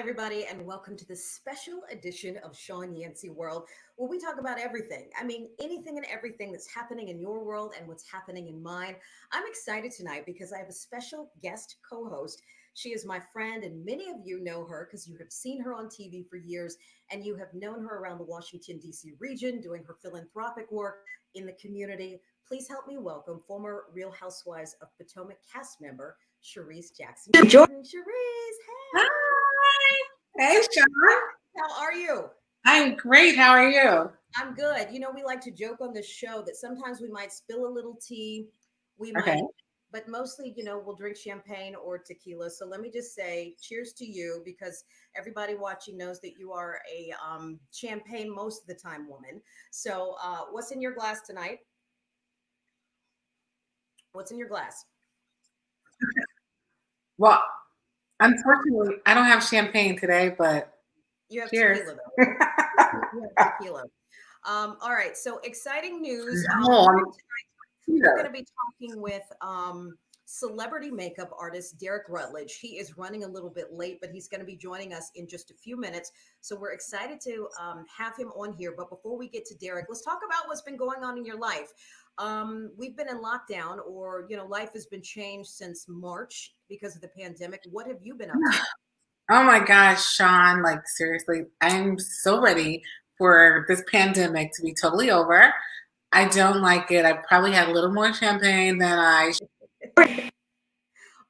everybody, and welcome to this special edition of Shawn Yancy World, where we talk about everything. I mean, anything and everything that's happening in your world and what's happening in mine. I'm excited tonight because I have a special guest co-host. She is my friend, and many of you know her because you have seen her on TV for years, and you have known her around the Washington, D.C. region doing her philanthropic work in the community. Please help me welcome former Real Housewives of Potomac cast member, Cherise Jackson. Cherise, hey. Hi. Hey, Shawn. How are you? I'm great. How are you? I'm good. You know, we like to joke on this show that sometimes we might spill a little tea. We Okay. might, but mostly, we'll drink champagne or tequila. So let me just say cheers to you because everybody watching knows that you are a champagne most of the time woman. So what's in your glass tonight? What's in your glass? Well, unfortunately, I don't have champagne today, but You have cheers. tequila, though. Right? You have tequila. All right. So exciting news. We're going to be talking with celebrity makeup artist Derrick Rutledge. He is running a little bit late, but he's going to be joining us in just a few minutes. So we're excited to have him on here. But before we get to Derrick, let's talk about what's been going on in your life. We've been in lockdown, or life has been changed since March because of the pandemic. What have you been up to? Oh my gosh, Shawn, like seriously, I'm so ready for this pandemic to be totally over. I don't like it. I probably had a little more champagne than I should.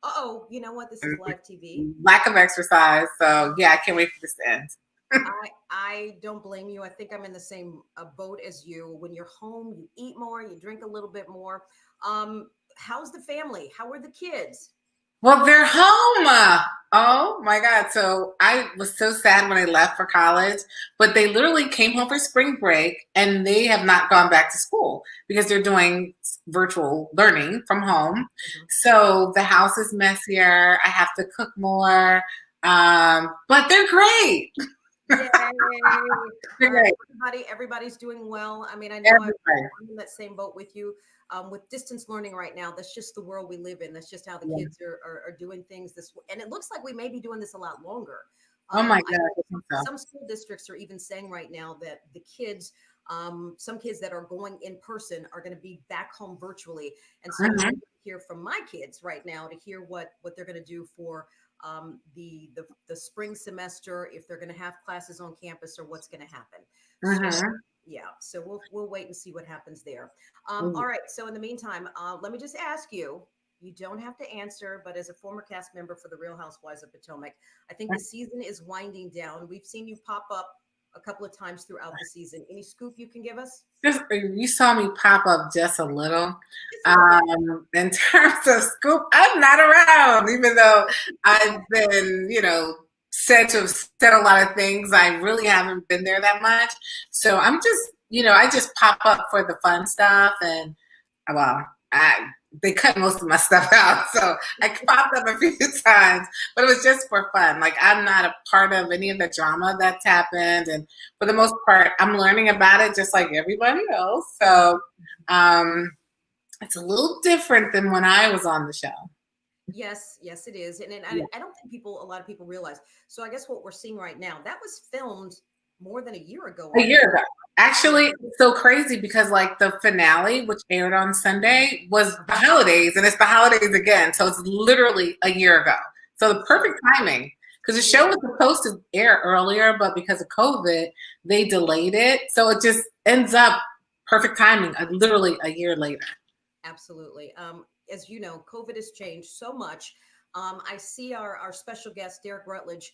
Uh-oh, you know what? This is live TV. Lack of exercise. So yeah, I can't wait for this to end. I don't blame you. I think I'm in the same boat as you. When you're home, you eat more, you drink a little bit more. How's the family? How are the kids? Well, they're home. Oh my God. So I was so sad when I left for college, but they literally came home for spring break and they have not gone back to school because they're doing virtual learning from home. Mm-hmm. So the house is messier. I have to cook more. But they're great. Yay. Everybody's doing well. I mean, I know I'm in that same boat with you. With distance learning right now, that's just the world we live in. That's just how the kids are doing things and it looks like we may be doing this a lot longer. Oh my God. Some school districts are even saying right now that the kids, some kids that are going in person are going to be back home virtually. And so I'm hear from my kids right now to hear what they're going to do for the spring semester, if they're going to have classes on campus or what's going to happen. So, so we'll wait and see what happens there. All right. So in the meantime, let me just ask you. You don't have to answer, but as a former cast member for the Real Housewives of Potomac, I think the season is winding down. We've seen you pop up a couple of times throughout the season. Any scoop you can give us? You saw me pop up just a little. In terms of scoop, I'm not around, even though I've been, said to have said a lot of things. I really haven't been there that much. So I'm just, I just pop up for the fun stuff. And they cut most of my stuff out. So I popped up a few times, but it was just for fun. Like, I'm not a part of any of the drama that's happened. And for the most part, I'm learning about it just like everybody else. So it's a little different than when I was on the show. Yes, it is. And I don't think a lot of people realize. So I guess what we're seeing right now, that was filmed more than a year ago. Actually, it's so crazy because like the finale, which aired on Sunday, was the holidays, and it's the holidays again. So it's literally a year ago. So the perfect timing, because the show was supposed to air earlier, but because of COVID, they delayed it. So it just ends up perfect timing, literally a year later. Absolutely. As you know, COVID has changed so much. I see our special guest, Derrick Rutledge,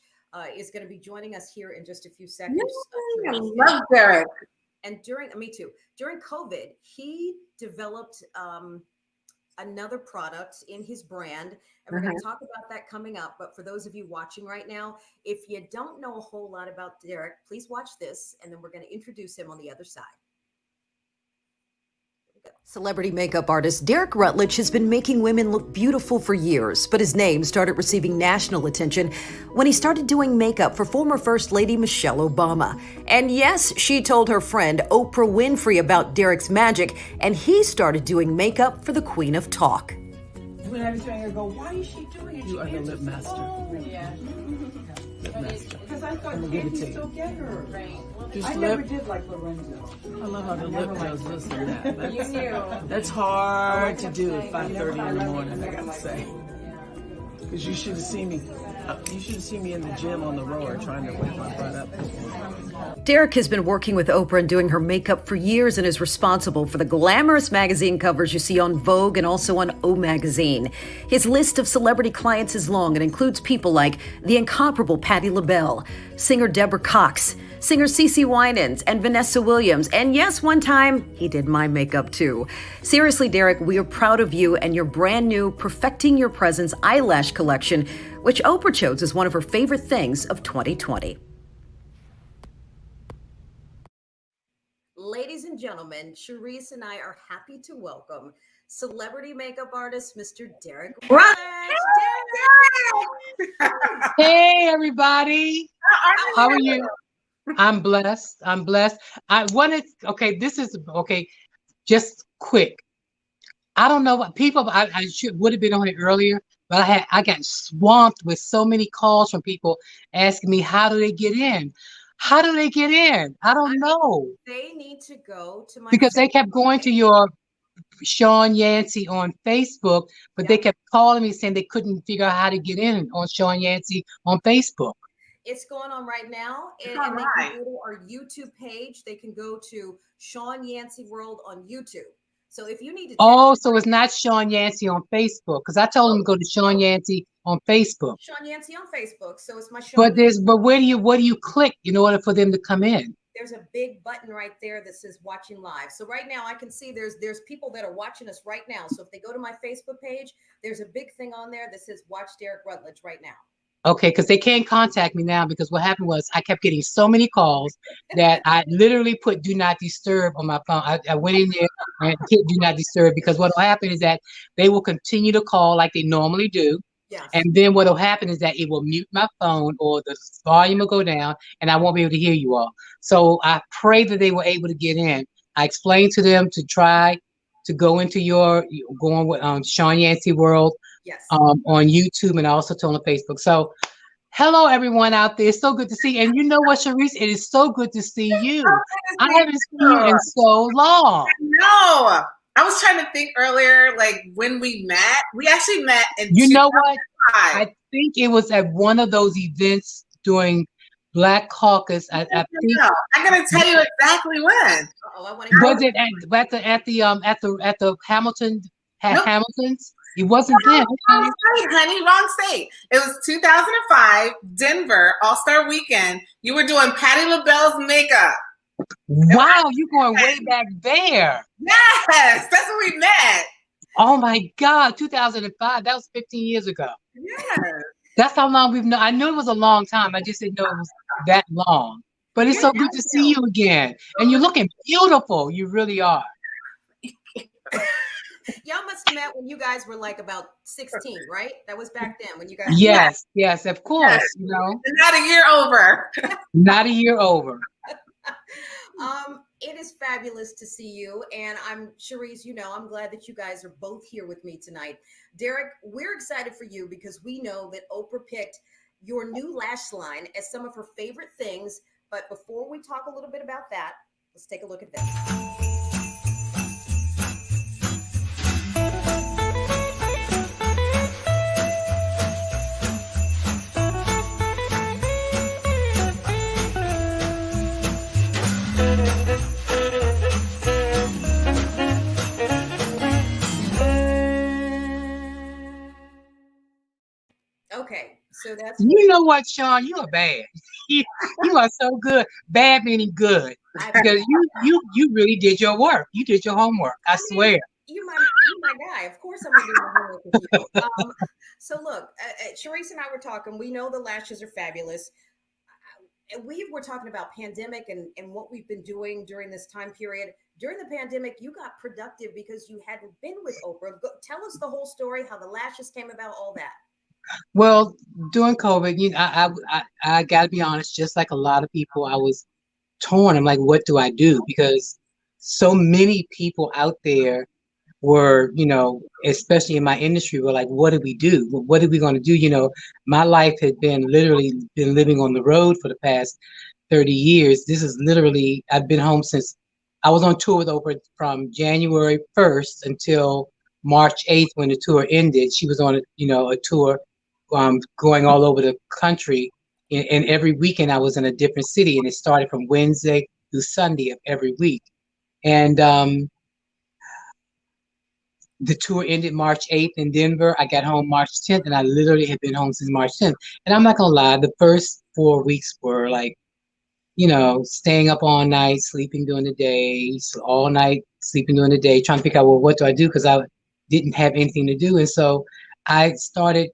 is going to be joining us here in just a few seconds. I love Derrick. And during COVID, he developed another product in his brand, and we're going to talk about that coming up. But for those of you watching right now, if you don't know a whole lot about Derrick, please watch this, and then we're going to introduce him on the other side. Celebrity makeup artist Derrick Rutledge has been making women look beautiful for years, but his name started receiving national attention when he started doing makeup for former First Lady Michelle Obama. And yes, she told her friend Oprah Winfrey about Derrick's magic, and he started doing makeup for the Queen of Talk. When I was trying to go, why is she doing it? You are the lip master. Yeah. Because I thought you still get her. Right. I never did like Lorenzo. I love how the lip does this and that. That's hard to do at 5:30 in the morning, I gotta say. Because you should have seen me. You should have seen me in the gym on the rower trying to wake my butt up. Derrick has been working with Oprah and doing her makeup for years and is responsible for the glamorous magazine covers you see on Vogue and also on O Magazine. His list of celebrity clients is long and includes people like the incomparable Patti LaBelle, singer Deborah Cox, singer CeCe Winans, and Vanessa Williams. And yes, one time, he did my makeup too. Seriously, Derrick, we are proud of you and your brand new Perfecting Your Presence eyelash collection, which Oprah chose as one of her favorite things of 2020. Ladies and gentlemen, Charisse and I are happy to welcome celebrity makeup artist, Mr. Derrick Rutledge. Hey, everybody. How are you? I'm blessed. I wanted, just quick. I don't know what people, I would have been on it earlier, but I got swamped with so many calls from people asking me, how do they get in? How do they get in? I don't know. They need to go to my because they kept going to your Shawn Yancy on Facebook, but they kept calling me saying they couldn't figure out how to get in on Shawn Yancy on Facebook. It's going on right now, and they can go to our YouTube page. They can go to Shawn Yancy World on YouTube. So if you need to, so it's not Shawn Yancy on Facebook, because I told them to go to Shawn Yancy on Facebook. Shawn Yancy on Facebook. So it's my Shawn. But what do you click in order for them to come in? There's a big button right there that says watching live. So right now I can see there's people that are watching us right now. So if they go to my Facebook page, there's a big thing on there that says watch Derrick Rutledge right now. Okay, because they can't contact me now, because what happened was I kept getting so many calls that I literally put do not disturb on my phone. I went in there and hit do not disturb, because what will happen is that they will continue to call like they normally do. Yes. And then what will happen is that it will mute my phone, or the volume will go down, and I won't be able to hear you all. So I pray that they were able to get in. I explained to them to try to go into going with Shawn Yancy World. Yes. On YouTube, and also on Facebook. So hello everyone out there. It's so good to see you. And you know what, Charisse? It is so good to see you. I haven't seen you in so long. No. I was trying to think earlier, like when we met. We actually met in You know what? I think it was at one of those events during Black Caucus. I think I'm gonna tell you exactly when. Was it at the Hamilton's? It wasn't there. Wrong state, honey. Wrong state. It was 2005, Denver, All-Star Weekend. You were doing Patti LaBelle's makeup. Wow, you're going way back there. Yes, that's when we met. Oh my God, 2005. That was 15 years ago. Yes. That's how long we've known. I knew it was a long time. I just didn't know it was that long. But it's so good to see you again. And you're looking beautiful. You really are. Y'all must have met when you guys were like about 16, right? That was back then when you guys. Yes, of course. Yes. You know, not a year over. Not a year over. It is fabulous to see you, and I'm Charisse. You know, I'm glad that you guys are both here with me tonight. Derrick, we're excited for you because we know that Oprah picked your new lash line as some of her favorite things. But before we talk a little bit about that, let's take a look at this. Okay, so that's you know what, Shawn, you are bad. You are so good. Bad meaning good, because you really did your work. You did your homework. I swear. You my guy. Of course, I'm gonna do my homework with you. So look, Charisse and I were talking. We know the lashes are fabulous. And we were talking about pandemic and what we've been doing during this time period. During the pandemic, you got productive because you hadn't been with Oprah. Tell us the whole story, how the lashes came about, all that. Well, during COVID, you know, I got to be honest, just like a lot of people, I was torn. I'm like, what do I do? Because so many people out there were, especially in my industry, were like, what do we do? What are we going to do? My life had been literally been living on the road for the past 30 years. This is literally, I've been home since I was on tour with Oprah from January 1st until March 8th when the tour ended. She was on a tour going all over the country. And every weekend I was in a different city, and it started from Wednesday through Sunday of every week. And the tour ended March 8th in Denver. I got home March 10th, and I literally had been home since March 10th. And I'm not gonna lie, the first 4 weeks were like, staying up all night, sleeping during the day, all night, sleeping during the day, trying to figure out, well, what do I do? Because I didn't have anything to do. And so I started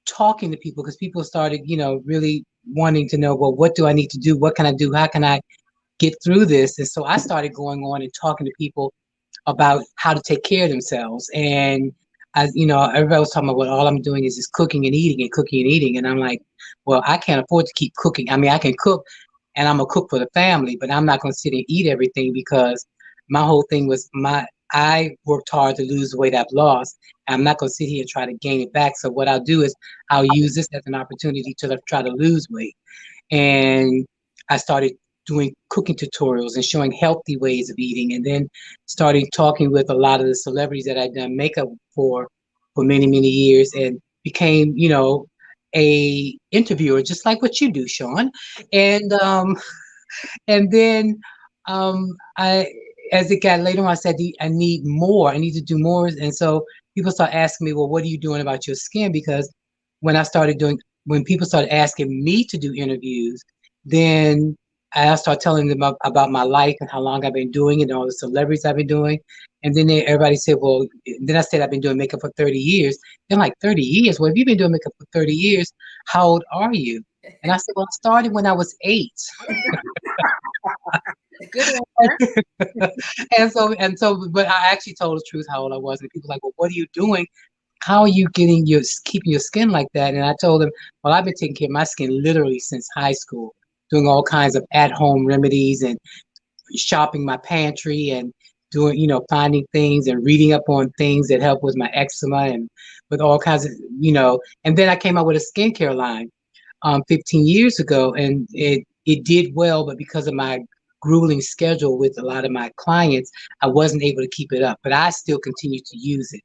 talking to people, because people started, really wanting to know, well, what do I need to do? What can I do? How can I get through this? And so I started going on and talking to people about how to take care of themselves. And everybody was talking about, well, all I'm doing is just cooking and eating and cooking and eating. And I'm like, well, I can't afford to keep cooking. I mean, I can cook, and I'm gonna cook for the family, but I'm not gonna sit and eat everything, because my whole thing was I worked hard to lose the weight I've lost. I'm not gonna sit here and try to gain it back. So what I'll do is I'll use this as an opportunity to try to lose weight. And I started doing cooking tutorials and showing healthy ways of eating, and then started talking with a lot of the celebrities that I'd done makeup for many, many years, and became, a interviewer, just like what you do, Shawn. And then I, as it got later on, I said, I need more. I need to do more. And so people start asking me, well, what are you doing about your skin? Because when people started asking me to do interviews, then I started telling them about my life and how long I've been doing it and all the celebrities I've been doing. And then everybody said, well, then I said, I've been doing makeup for 30 years. They're like, 30 years? Well, if you've been doing makeup for 30 years, how old are you? And I said, well, I started when I was 8. Good and so, but I actually told the truth how old I was. And people were like, well, what are you doing? How are you keeping your skin like that? And I told them, well, I've been taking care of my skin literally since high school, doing all kinds of at-home remedies and shopping my pantry and doing, finding things and reading up on things that help with my eczema and with all kinds of, and then I came out with a skincare line 15 years ago, and it did well, but because of my grueling schedule with a lot of my clients, I wasn't able to keep it up, but I still continue to use it.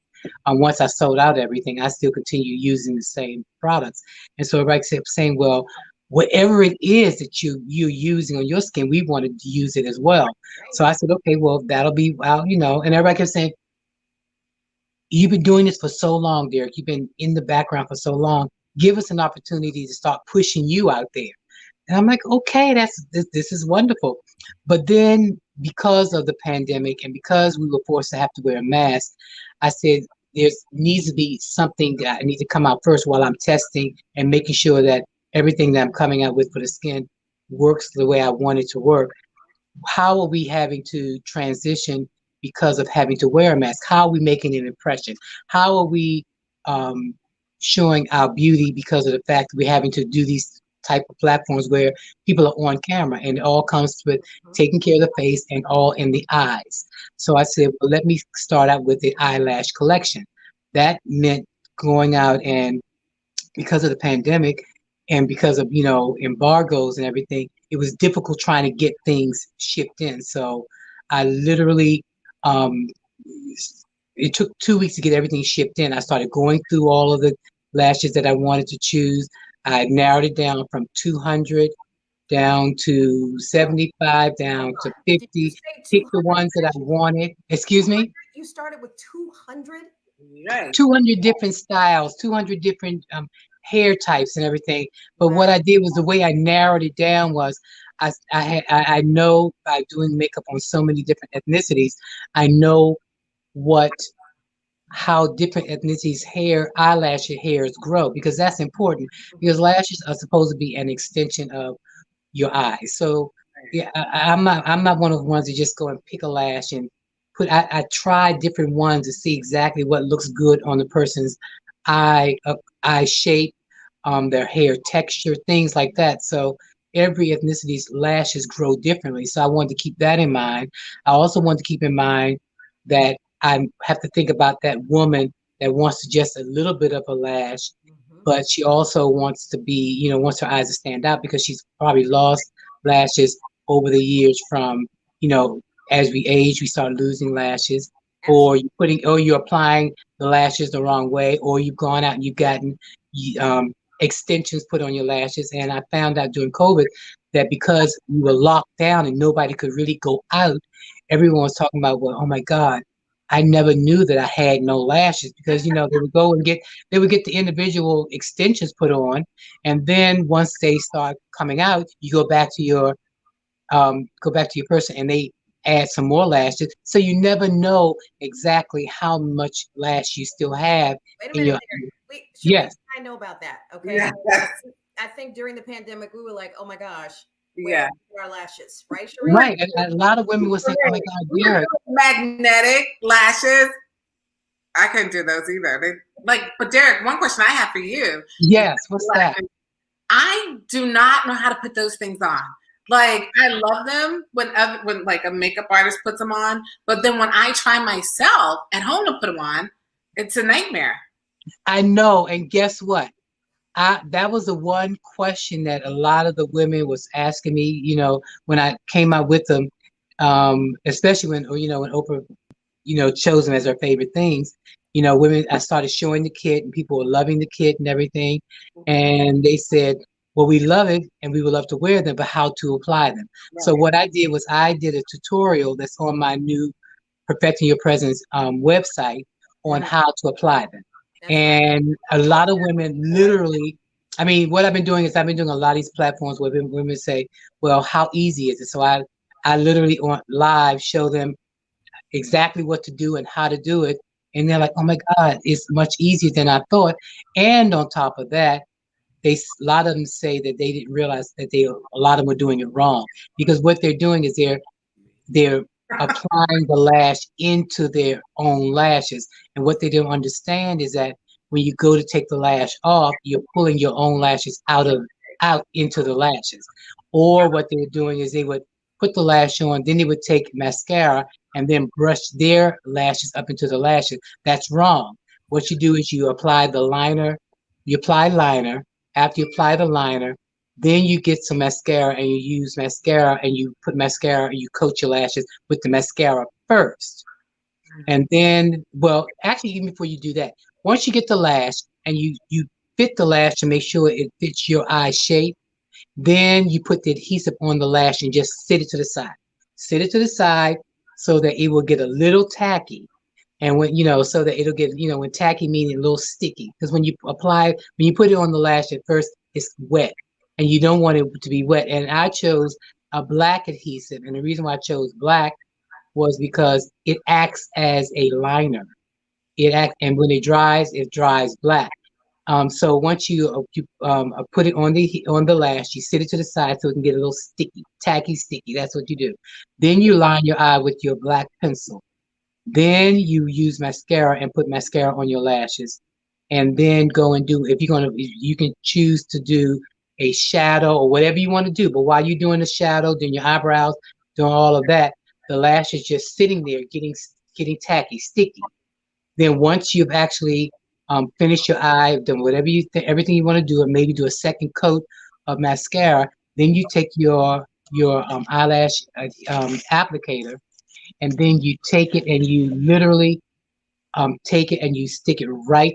Once I sold out everything, I still continue using the same products. And so everybody kept saying, well, whatever it is that you're using on your skin, we wanted to use it as well. So I said, okay, well, that'll be, well, and everybody kept saying, you've been doing this for so long, Derrick. You've been in the background for so long. Give us an opportunity to start pushing you out there. And I'm like, okay, this is wonderful. But then because of the pandemic and because we were forced to have to wear a mask, I said, there needs to be something that I need to come out first while I'm testing and making sure that everything that I'm coming out with for the skin works the way I want it to work. How are we having to transition because of having to wear a mask? How are we making an impression? How are we showing our beauty because of the fact that we're having to do these type of platforms where people are on camera, and it all comes with taking care of the face and all in the eyes. So I said, well, let me start out with the eyelash collection. That meant going out, and because of the pandemic and because of, embargoes and everything, it was difficult trying to get things shipped in. So I literally, it took 2 weeks to get everything shipped in. I started going through all of the lashes that I wanted to choose. I narrowed it down from 200 down to 75, down to 50. Pick the ones that I wanted. Excuse me? You started with 200? Right. 200 different styles, 200 different hair types and everything. But what I did was, the way I narrowed it down was, I know by doing makeup on so many different ethnicities, I know how different ethnicities' eyelash hairs grow, because that's important, because lashes are supposed to be an extension of your eyes. So yeah, I'm not one of the ones that just go and pick a lash and I try different ones to see exactly what looks good on the person's eye shape, their hair texture, things like that. So every ethnicity's lashes grow differently. So I wanted to keep that in mind. I also wanted to keep in mind that I have to think about that woman that wants just a little bit of a lash, but she also wants to be, wants her eyes to stand out because she's probably lost lashes over the years from, as we age, we start losing lashes, or you're applying the lashes the wrong way, or you've gone out and you've gotten extensions put on your lashes. And I found out during COVID that because we were locked down and nobody could really go out, everyone was talking about, well, oh my God, I never knew that I had no lashes, because they would go and get the individual extensions put on, and then once they start coming out, you go back to your person and they add some more lashes. So you never know exactly how much lash you still have. Wait a minute. Yes. I know about that. Okay. Yes. I think during the pandemic, we were like, oh my gosh, yeah, our lashes, right, Sheree? Right. A lot of women would say, oh my God, Derrick. Magnetic lashes. I couldn't do those either. But Derrick, one question I have for you. Yes, what's that? I do not know how to put those things on. Like, I love them when like a makeup artist puts them on, but then when I try myself at home to put them on, it's a nightmare. I know, and guess what? That was the one question that a lot of the women was asking me, when I came out with them, especially when Oprah, chose them as her favorite things. Women, I started showing the kit and people were loving the kit and everything. And they said, well, we love it and we would love to wear them, but how to apply them. Right. So what I did was I did a tutorial that's on my new Perfecting Your Presence website on how to apply them. And a lot of women literally, what I've been doing is I've been doing a lot of these platforms where women say, well, how easy is it? So I literally on live show them exactly what to do and how to do it. And they're like, oh my God, it's much easier than I thought. And on top of that, a lot of them say that they didn't realize that a lot of them were doing it wrong, because what they're doing is they're applying the lash into their own lashes. And what they don't understand is that when you go to take the lash off, you're pulling your own lashes out into the lashes. Or what they're doing is they would put the lash on, then they would take mascara and then brush their lashes up into the lashes. That's wrong. What you do is you apply the liner, After you apply the liner, then you get some mascara and you use mascara and you put mascara and you coat your lashes with the mascara first. And then, well, actually, even before you do that, once you get the lash and you fit the lash to make sure it fits your eye shape, then you put the adhesive on the lash and just sit it to the side. Sit it to the side so that it will get a little tacky. And when, so that it'll get, when tacky meaning a little sticky. Because when you put it on the lash at first, it's wet and you don't want it to be wet. And I chose a black adhesive. And the reason why I chose black was because it acts as a liner. And when it dries black. So once you put it on the lash, you sit it to the side so it can get a little sticky, tacky sticky. That's what you do. Then you line your eye with your black pencil. Then you use mascara and put mascara on your lashes, and then go and do, you can choose to do a shadow or whatever you want to do. But while you're doing the shadow, doing your eyebrows, doing all of that, the lash is just sitting there getting tacky, sticky. Then once you've actually finished your eye, done everything you want to do, and maybe do a second coat of mascara, then you take your eyelash applicator. And then you take it and you literally take it and you stick it right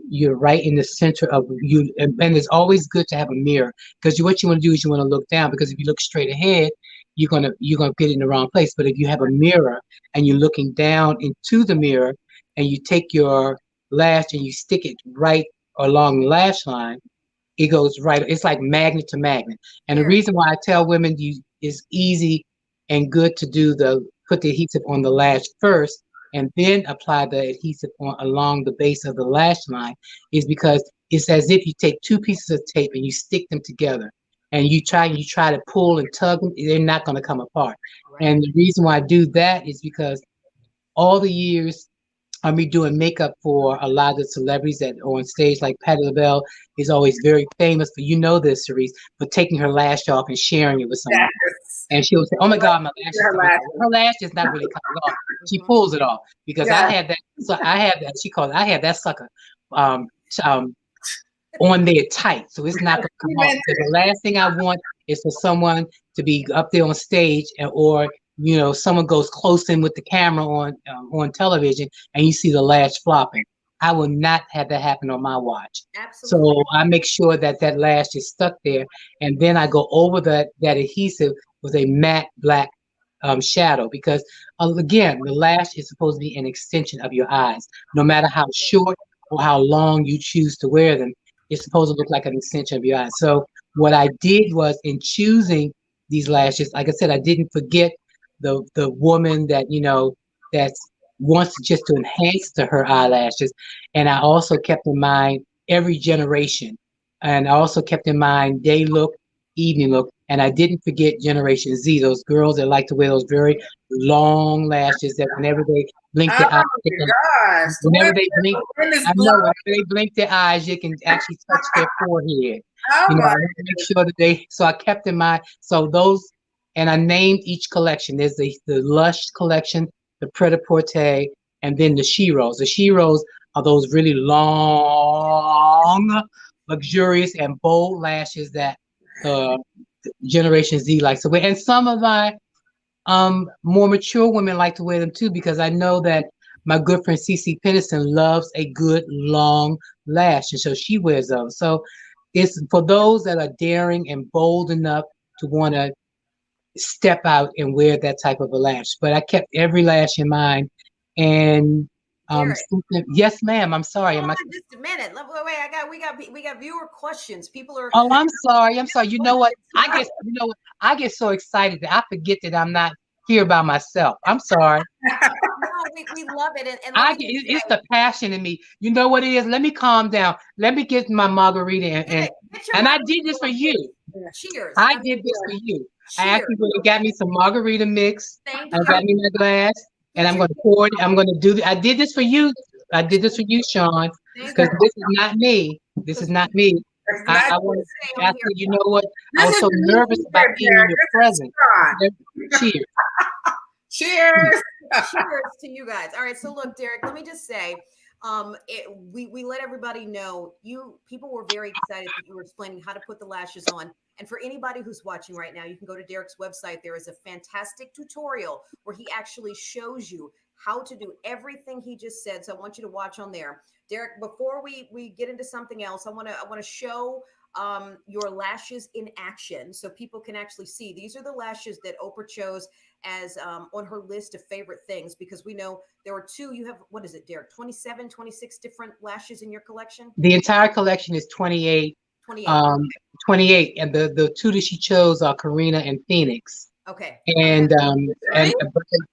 in the center of you. And it's always good to have a mirror, because what you want to do is you want to look down, because if you look straight ahead, you're gonna get it in the wrong place. But if you have a mirror and you're looking down into the mirror and you take your lash and you stick it right along the lash line, it goes right. It's like magnet to magnet. And the reason why I tell women is easy and good to put the adhesive on the lash first and then apply the adhesive along the base of the lash line is because it's as if you take two pieces of tape and you stick them together and you try to pull and tug them, they're not going to come apart. Right. And the reason why I do that is because all the years of me doing makeup for a lot of the celebrities that are on stage, like Patti LaBelle is always very famous for, this, Cerise, for taking her lash off and sharing it with someone. Yes. And she'll say, oh my God, my lash her lash is not really coming off. she pulls it off because I have that. So I have that. She calls it. I have that sucker um, on there tight, so it's not going to come off. So the last thing I want is for someone to be up there on stage, or someone goes close in with the camera on television, and you see the lash flopping. I will not have that happen on my watch. Absolutely. So I make sure that lash is stuck there, and then I go over that adhesive with a matte black shadow, because again, the lash is supposed to be an extension of your eyes. No matter how short or how long you choose to wear them, it's supposed to look like an extension of your eyes. So what I did was, in choosing these lashes, like I said, I didn't forget the woman that wants just to enhance her eyelashes, and I also kept in mind every generation, and I also kept in mind day look, evening look, and I didn't forget Generation Z, those girls that like to wear those very long lashes that whenever they blink their eyes, whenever they blink their eyes, you can actually touch their forehead. Make sure that so I kept in mind, so those, and I named each collection. There's the Lush collection, the Pret-a-Porter, and then the Sheros. The Sheros are those really long, luxurious, and bold lashes that Generation Z likes to wear. And some of my more mature women like to wear them too, because I know that my good friend Cece Pennison loves a good long lash, and so she wears those. So it's for those that are daring and bold enough to want to step out and wear that type of a lash. But I kept every lash in mind. And yes, ma'am. I'm sorry. Hold on just a minute. Wait, we got viewer questions. People are. Oh, I'm sorry. You know what? I get so excited that I forget that I'm not here by myself. I'm sorry. No, we love it, and it's the passion in me. You know what it is? Let me calm down. Let me get my margarita, and I did this for you. Cheers. I did this for you. I actually got me some margarita mix. I got me my glass, and I'm going to pour it. I'm going to do. I did this for you. I did this for you, Shawn, because this is not me. This is not me. I want to ask you. You know what? I was so nervous about being in your presence. Cheers. Cheers. Cheers to you guys. All right. So look, Derrick, let me just say, we let everybody know people were very excited that you were explaining how to put the lashes on. And for anybody who's watching right now, you can go to Derrick's website. There is a fantastic tutorial where he actually shows you how to do everything he just said. So I want you to watch on there. Derrick, before we get into something else, I want to show your lashes in action so people can actually see. These are the lashes that Oprah chose as on her list of favorite things, because we know there were two. You have, what is it, Derrick, 27, 26 different lashes in your collection? The entire collection is 28. 28, and the two that she chose are Karina and Phoenix. Okay. And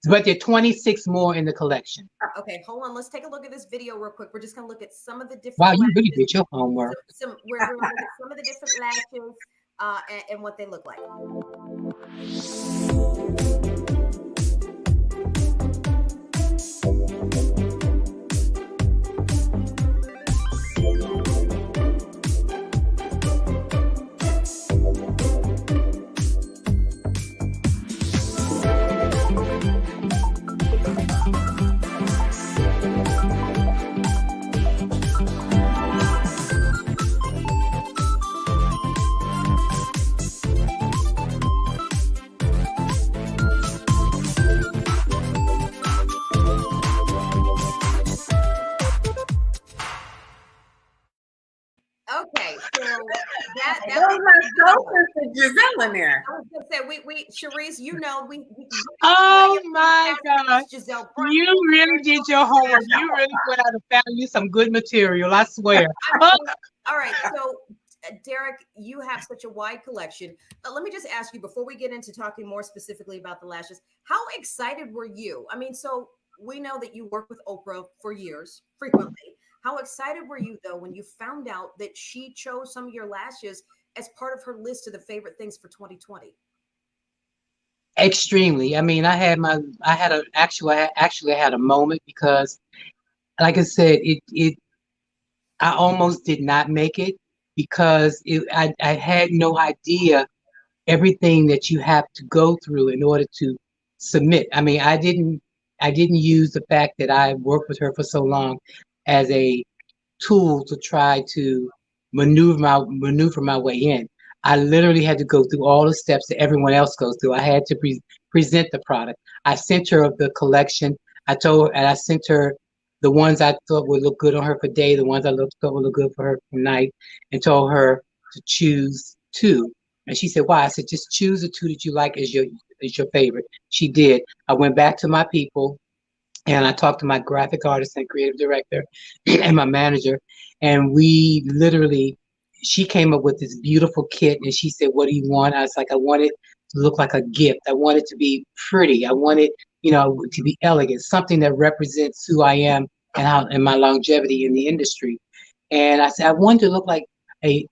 but there are 26 more in the collection. Okay, hold on. Let's take a look at this video real quick. We're just gonna look at some of the different. Wow, you really did your homework. We're gonna look at some of the different lashes and what they look like. Okay, so that was Giselle in there. I was gonna say we Cherise, we oh my gosh, Giselle, you really did your homework. You really went out and found you some good material, I swear. All right, so Derrick, you have such a wide collection. Let me just ask you before we get into talking more specifically about the lashes, how excited were you? I mean, so we know that you work with Oprah for years, frequently. How excited were you, though, when you found out that she chose some of your lashes as part of her list of the favorite things for 2020? Extremely. I mean, I had a moment, because, like I said, I almost did not make it, because I had no idea everything that you have to go through in order to submit. I mean, I didn't I didn't use the fact that I worked with her for so long as a tool to try to maneuver my way in. I literally had to go through all the steps that everyone else goes through. I had to present the product. I sent her the collection. I sent her the ones I thought would look good on her for day, the ones thought would look good for her for night, and told her to choose two. And she said, "Why?" I said, "Just choose the two that you like as your favorite." She did. I went back to my people and I talked to my graphic artist and creative director and my manager, and she came up with this beautiful kit, and she said, "What do you want?" I was like, "I want it to look like a gift. I want it to be pretty. I want it, to be elegant, something that represents who I am and my longevity in the industry." And I said, "I want it to look like a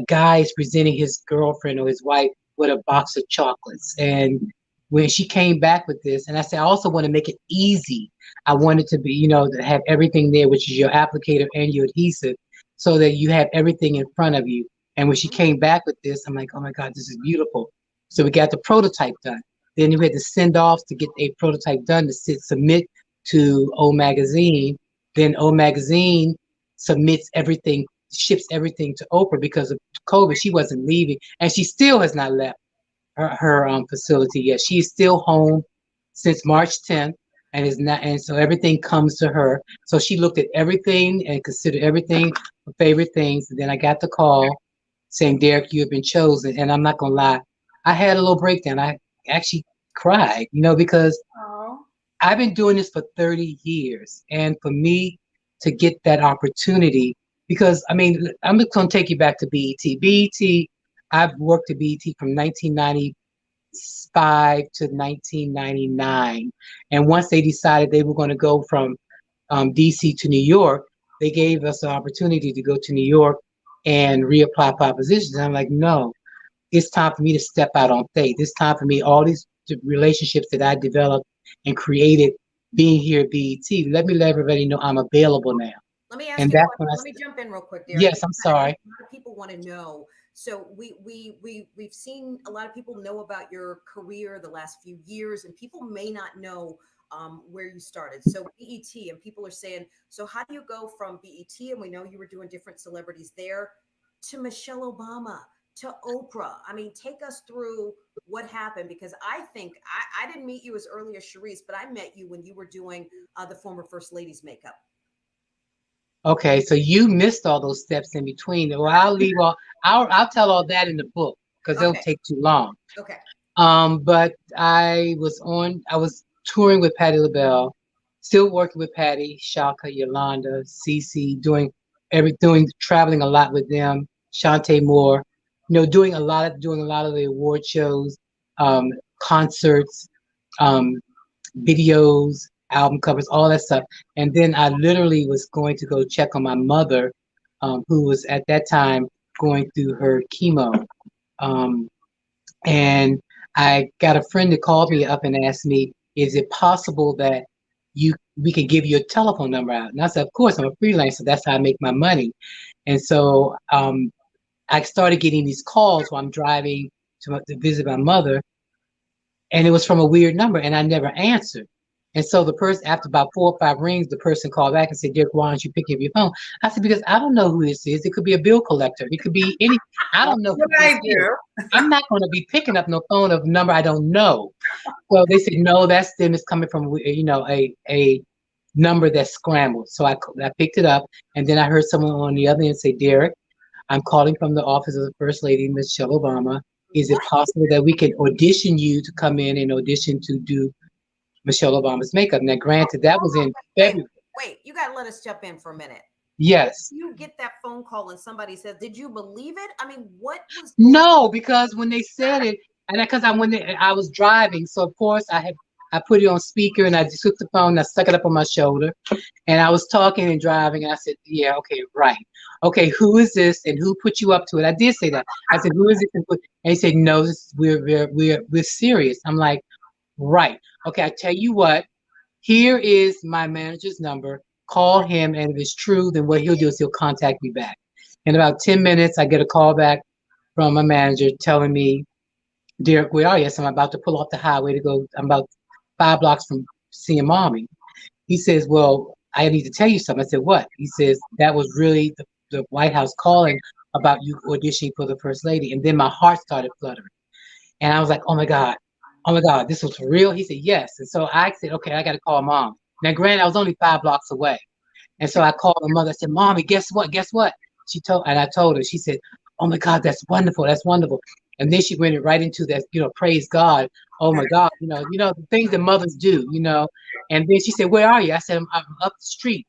guy is presenting his girlfriend or his wife with a box of chocolates." And when she came back with this, and I said, "I also want to make it easy. I want it to be, to have everything there, which is your applicator and your adhesive, so that you have everything in front of you." And when she came back with this, I'm like, "Oh my God, this is beautiful." So we got the prototype done. Then we had to send off to get a prototype done to submit to O Magazine. Then O Magazine submits everything, ships everything to Oprah because of COVID. She wasn't leaving, and she still has not left her facility yet. She is still home since March 10th and is not, and so everything comes to her. So she looked at everything and considered everything her favorite things. And then I got the call saying, "Derrick, you have been chosen." And I'm not gonna lie, I had a little breakdown. I actually cried, because I've been doing this for 30 years. And for me to get that opportunity, because I'm just gonna take you back to BET. BET, I've worked at BET from 1995 to 1999. And once they decided they were going to go from DC to New York, they gave us an opportunity to go to New York and reapply for our positions. And I'm like, no, it's time for me to step out on faith. It's time for me, all these relationships that I developed and created being here at BET, let everybody know I'm available now. Let me ask you a question. Let me jump in real quick, Derrick. Yes, I'm sorry. A lot of people want to know. So we've seen a lot of people know about your career the last few years, and people may not know where you started. So BET, and people are saying, so how do you go from BET, and we know you were doing different celebrities there, to Michelle Obama, to Oprah? I mean, take us through what happened, because I think I didn't meet you as early as Charisse, but I met you when you were doing the former First Lady's makeup. Okay, so you missed all those steps in between. Well, I'll tell all that in the book because it'll take too long. Okay. But I was touring with Patti LaBelle, still working with Patti, Chaka, Yolanda, Cece, doing traveling a lot with them, Shantae Moore, doing a lot of the award shows, concerts, videos, album covers, all that stuff. And then I literally was going to go check on my mother, who was at that time going through her chemo. And I got a friend that called me up and asked me, "Is it possible that we could give you a telephone number out?" And I said, "Of course, I'm a freelancer. That's how I make my money." And so I started getting these calls while I'm driving to visit my mother. And it was from a weird number, and I never answered. And so the person, after about 4 or 5 rings, the person called back and said, "Derrick, why don't you pick up your phone?" I said, "Because I don't know who this is. It could be a bill collector. It could be any, I don't know who this is. I'm not going to be picking up no phone of a number I don't know." So they said, "No, that's them. It's coming from, a number that's scrambled." So I picked it up, and then I heard someone on the other end say, "Derrick, I'm calling from the office of the First Lady, Michelle Obama. Is it possible that we can audition you to come in and audition to do Michelle Obama's makeup?" Now, granted, that was in February. Wait, you got to let us jump in for a minute. Yes. You get that phone call and somebody says, "Did you believe it?" I mean, what was? No, because when they said it, and because I was driving, so of course I put it on speaker and I just took the phone and I stuck it up on my shoulder, and I was talking and driving, and I said, "Yeah, okay, right. Okay, who is this and who put you up to it?" I did say that. I said, "Who is it?" And he said, "No, we're serious." I'm like, "Right. Okay, I tell you what, here is my manager's number. Call him, and if it's true, then what he'll do is he'll contact me back." In about 10 minutes, I get a call back from my manager telling me, "Derrick, where are you?" So I'm about to pull off the highway to go. I'm about 5 blocks from seeing mommy. He says, well, I need to tell you something. I said, what? He says, that was really the White House calling about you auditioning for the first lady. And then my heart started fluttering. And I was like, oh my God, this was for real? He said, yes. And so I said, okay, I got to call mom. Now, granted, I was only 5 blocks away. And so I called her mother. I said, mommy, guess what? Guess what? I told her, she said, oh my God, that's wonderful. That's wonderful. And then she went right into that, praise God. Oh my God, the things that mothers do, And then she said, where are you? I said, I'm up the street.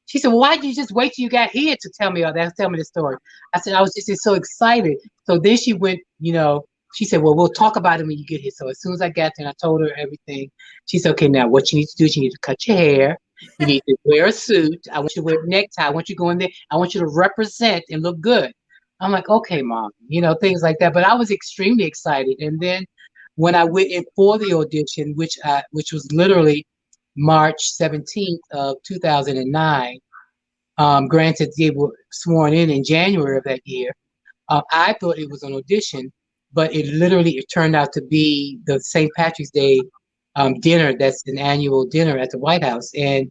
She said, well, why did you just wait till you got here to tell me all that? Tell me the story. I said, I was just so excited. So then she went, she said, well, we'll talk about it when you get here. So as soon as I got there and I told her everything, she said, okay, now what you need to do is you need to cut your hair. You need to wear a suit. I want you to wear a necktie. I want you to go in there. I want you to represent and look good. I'm like, okay, mom, things like that. But I was extremely excited. And then when I went in for the audition, which was literally March 17th of 2009, granted they were sworn in January of that year, I thought it was an audition, but it turned out to be the St. Patrick's Day dinner. That's an annual dinner at the White House. And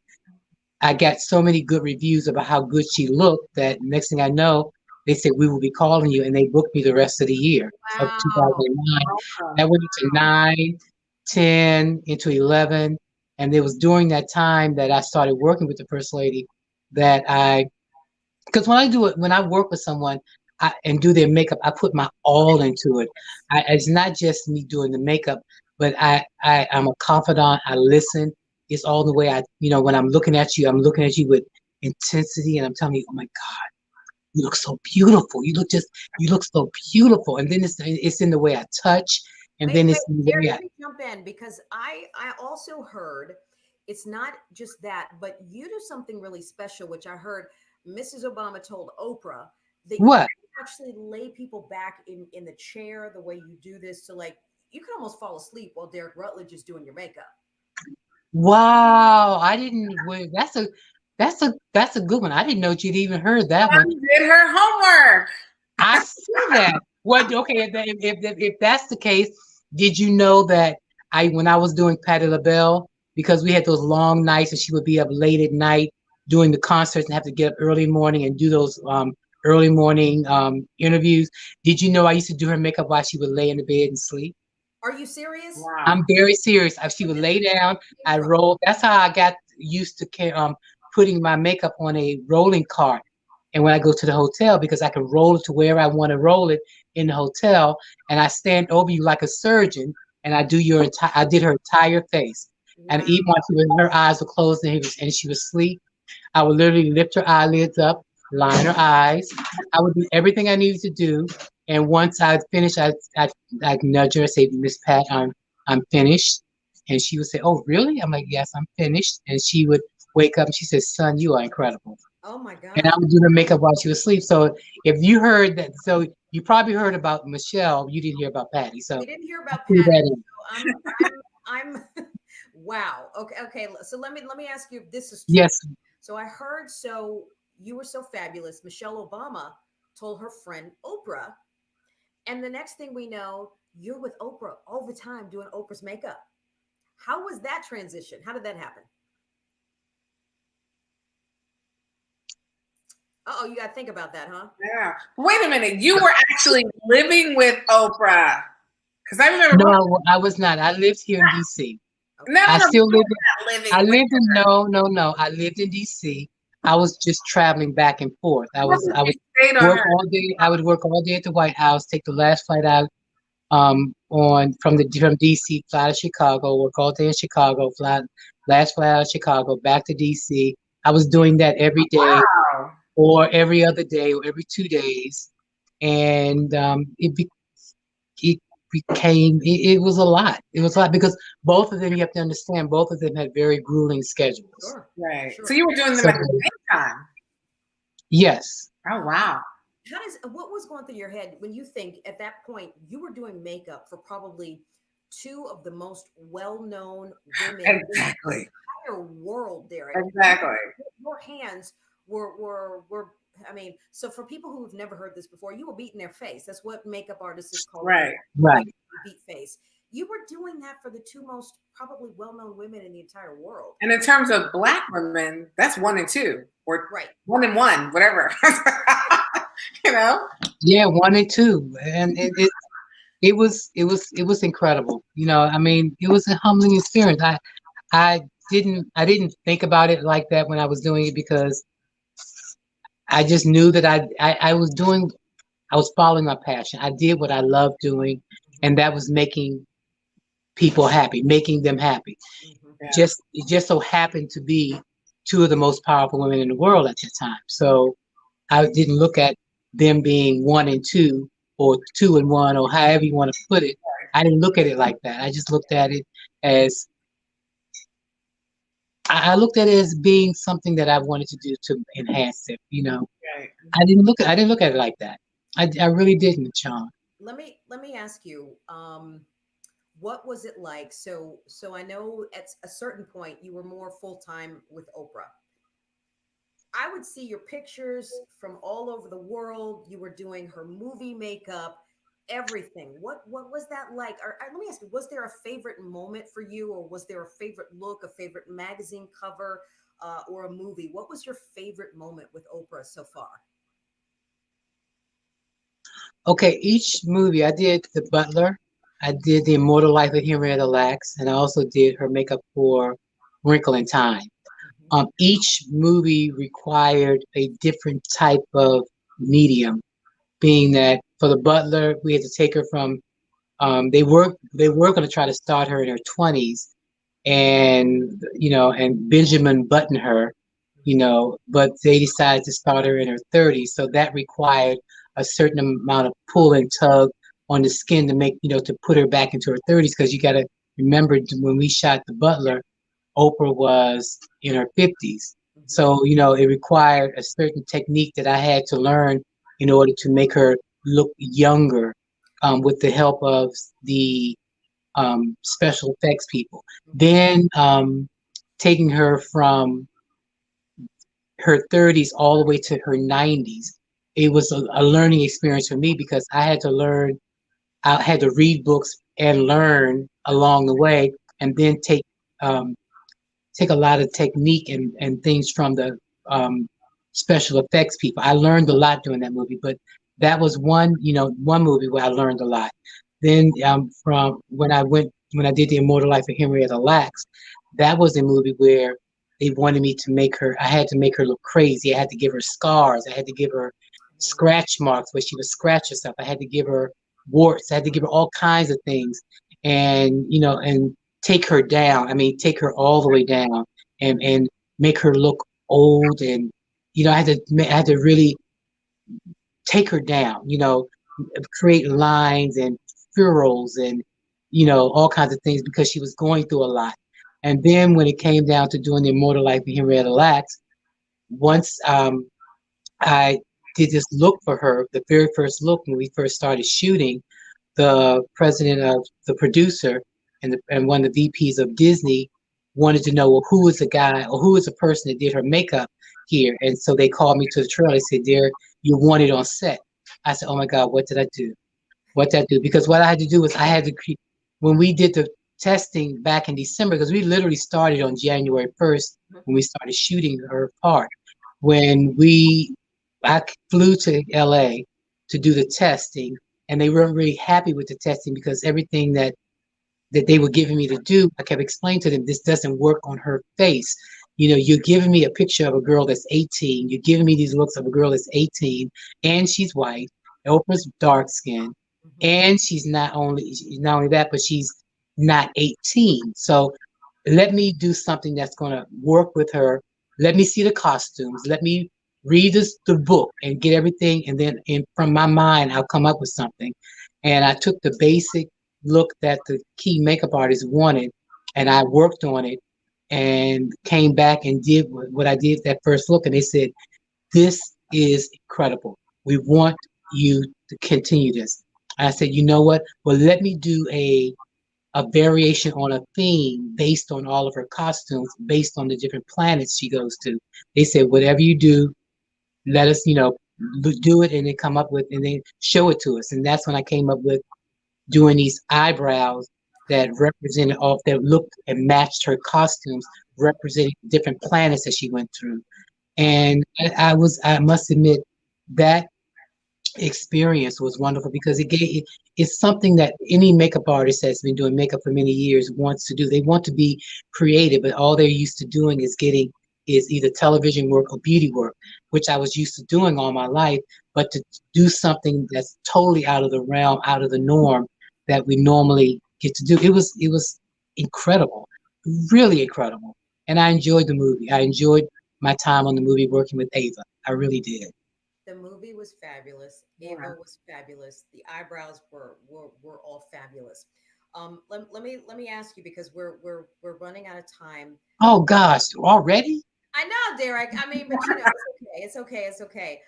I got so many good reviews about how good she looked that next thing I know, they said, we will be calling you. And they booked me the rest of the year of 2009. That went into 9, 10, into 11. And it was during that time that I started working with the First Lady because when I work with someone and do their makeup, I put my all into it. It's not just me doing the makeup, but I'm a confidant. I listen. It's all the way when I'm looking at you with intensity, and I'm telling you, oh my God, you look so beautiful. You look so beautiful. And then it's in the way I touch, and then it's in the way let me jump in, because I also heard it's not just that, but you do something really special, which I heard Mrs. Obama told Oprah that you actually lay people back in the chair the way you do this. So like you can almost fall asleep while Derrick Rutledge is doing your makeup. Wow, I didn't. That's a good one. I didn't know you'd even heard that one. Did her homework. I see that. What? Okay, if that's the case, did you know that when I was doing Patti LaBelle, because we had those long nights and she would be up late at night doing the concerts and have to get up early morning and do those early morning interviews. Did you know I used to do her makeup while she would lay in the bed and sleep? Are you serious? Wow. I'm very serious. She would lay down. I roll. That's how I got used to putting my makeup on a rolling cart. And when I go to the hotel, because I can roll it to wherever I want to roll it in the hotel, and I stand over you like a surgeon, and I did her entire face. Wow. And even while her eyes were closed and she was asleep, I would literally lift her eyelids up, line her eyes. I would do everything I needed to do. And once I finished, I'd nudge her and say, Miss Pat, I'm finished. And she would say, oh, really? I'm like, yes, I'm finished. And she would wake up and she says, son, you are incredible. Oh my God. And I would do her makeup while she was asleep. So if you heard that, so you probably heard about Michelle, you didn't hear about Patti. So we didn't hear about Patti. So I'm wow. Okay. So let me ask you if this is true. Yes. So I heard, so you were so fabulous. Michelle Obama told her friend Oprah, and the next thing we know, you're with Oprah all the time doing Oprah's makeup. How was that transition? How did that happen? Uh-oh, you got to think about that, huh? Yeah. Wait a minute. You were actually living with Oprah. Because I remember. No, I was not. I lived here in D.C. No, I still lived I lived in, no. I lived in D.C. I was just traveling back and forth. I would work all day. I would work all day at the White House, take the last flight out from DC, fly to Chicago, work all day in Chicago, last flight out of Chicago, back to DC. I was doing that every day. Wow. Or every other day or every 2 days. And it was a lot. It was a lot because both of them, you have to understand, both of them had very grueling schedules. Sure. Right. Sure. So you were doing them at the same time? Yes. Oh, wow. What was going through your head when you think at that point you were doing makeup for probably two of the most well-known women in the entire world, Derrick? Exactly. Your hands were I mean, so for people who've never heard this before, you were beating their face. That's what makeup artists is called. Right. Right. Beat face. You were doing that for the two most probably well-known women in the entire world. And in terms of Black women, that's 1 and 2, or Right. 1 and 1, whatever. You know? Yeah, 1 and 2, and it was incredible. You know, I mean, it was a humbling experience. I didn't think about it like that when I was doing it, because I just knew that I was following my passion. I did what I loved doing, and that was making people happy, making them happy. Yeah. It just so happened to be two of the most powerful women in the world at that time. So I didn't look at them being 1 and 2 or 2 and 1 or however you want to put it. I didn't look at it like that. I just looked at it as I looked at it as being something that I wanted to do to enhance it. You know, Right. I didn't look at it like that. I really didn't, Shawn. Let me ask you, what was it like? So I know at a certain point you were more full-time with Oprah. I would see your pictures from all over the world. You were doing her movie makeup, everything. What was that like? Or let me ask you, was there a favorite moment for you, or was there a favorite look, a favorite magazine cover, or a movie? What was your favorite moment with Oprah so far? Okay, each movie I did The Butler, I did The Immortal Life of Henrietta Lacks, and I also did her makeup for Wrinkle in Time. Each movie required a different type of medium, being that for The Butler, we had to take her from they were going to try to start her in her 20s, and and Benjamin Button her, but they decided to start her in her 30s, so that required a certain amount of pull and tug on the skin to make to put her back into her 30s, because you got to remember when we shot The Butler, Oprah was in her 50s. So, it required a certain technique that I had to learn in order to make her look younger, with the help of the special effects people. Then taking her from her 30s all the way to her 90s, it was a learning experience for me, because I had to read books and learn along the way, and then take a lot of technique and things from the special effects people. I learned a lot doing that movie, but that was one movie where I learned a lot. Then from when I did The Immortal Life of Henrietta Lacks, that was a movie where they wanted me to I had to make her look crazy. I had to give her scars. I had to give her scratch marks where she would scratch herself. I had to give her warts. I had to give her all kinds of things, and take her down. I mean, take her all the way down, and make her look old. And I had to really take her down. Create lines and furrows and all kinds of things, because she was going through a lot. And then when it came down to doing The Immortal Life of Henrietta Lacks, once I did this look for her, the very first look when we first started shooting, the producer and one of the VPs of Disney wanted to know, well, who was the guy or who was the person that did her makeup here? And so they called me to the trailer. They said, "Derrick, you wanted on set." I said, "Oh my God, what did I do? What did I do?" Because what I had to do was when we did the testing back in December, because we literally started on January 1st when we started shooting her part. I flew to LA to do the testing, and they weren't really happy with the testing, because everything that they were giving me to do, I kept explaining to them, this doesn't work on her face. You're giving me a picture of a girl that's 18. You're giving me these looks of a girl that's 18, and she's white. Oprah's dark skin, and she's not only that, but she's not 18. So let me do something that's going to work with her. Let me see the costumes. Let me read the book and get everything, and then from my mind, I'll come up with something. And I took the basic look that the key makeup artist wanted, and I worked on it, and came back and did what I did that first look, and they said, "This is incredible. We want you to continue this." And I said, "You know what? Well, let me do a variation on a theme based on all of her costumes, based on the different planets she goes to." They said, "Whatever you do, let us, do it, and then come up with, and then show it to us." And that's when I came up with doing these eyebrows that represented all that looked and matched her costumes, representing different planets that she went through. And I must admit that experience was wonderful because it's something that any makeup artist that's been doing makeup for many years wants to do. They want to be creative, but all they're used to doing is either television work or beauty work, which I was used to doing all my life. But to do something that's totally out of the realm, out of the norm that we normally get to do, it was incredible, really incredible. And I enjoyed the movie. I enjoyed my time on the movie working with Ava. I really did. The movie was fabulous. Ava was fabulous. The eyebrows were all fabulous. Let me ask you, because we're running out of time. Oh gosh, already? I know, Derrick. I mean, but you know, it's okay. It's okay.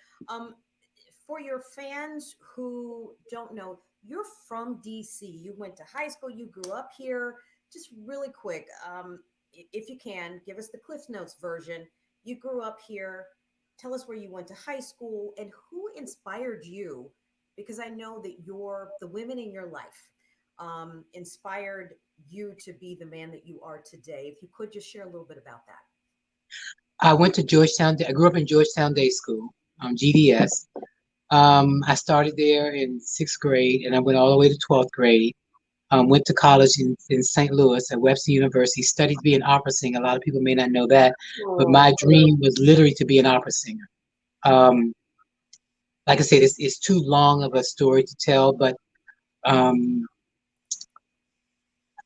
For your fans who don't know, you're from DC. You went to high school. You grew up here. Just really quick, if you can, give us the Cliff Notes version. You grew up here. Tell us where you went to high school and who inspired you, because I know that the women in your life inspired you to be the man that you are today. If you could just share a little bit about that. I went to Georgetown. I grew up in Georgetown Day School, GDS. I started there in 6th grade and I went all the way to 12th grade. Went to college in St. Louis at Webster University, studied to be an opera singer. A lot of people may not know that, but my dream was literally to be an opera singer. Like I said, it's too long of a story to tell, but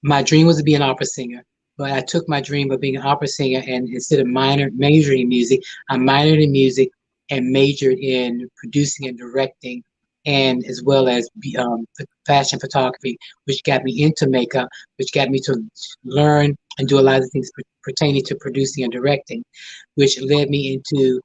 my dream was to be an opera singer. But I took my dream of being an opera singer, and instead of majoring in music, I minored in music and majored in producing and directing, and as well as fashion photography, which got me into makeup, which got me to learn and do a lot of things pertaining to producing and directing, which led me into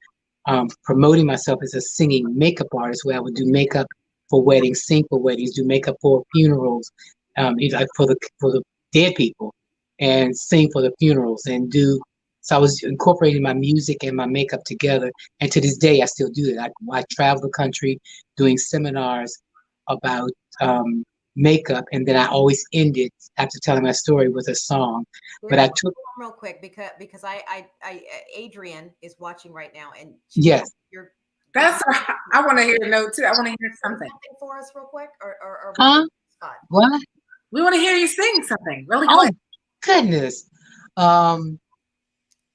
promoting myself as a singing makeup artist, where I would do makeup for weddings, sing for weddings, do makeup for funerals, for the dead people, and sing for the funerals, and do. So I was incorporating my music and my makeup together. And to this day, I still do that. I travel the country doing seminars about makeup. And then I always end it after telling my story with a song. But I took real quick because Adrian is watching right now. And yes. I want to hear a note too. I want to hear something for us real quick. Or what? We want to hear you sing something really quick. Oh, goodness.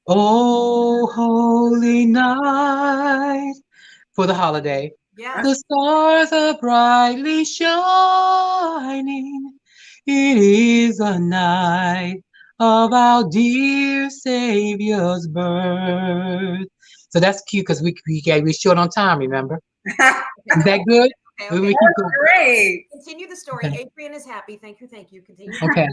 Oh, holy night, for the holiday. Yeah. The stars are brightly shining. It is a night of our dear Savior's birth. So that's cute because we short on time, remember? Is that good? Okay. Great. Continue the story. Okay. Adrian is happy. Thank you. Continue. Okay.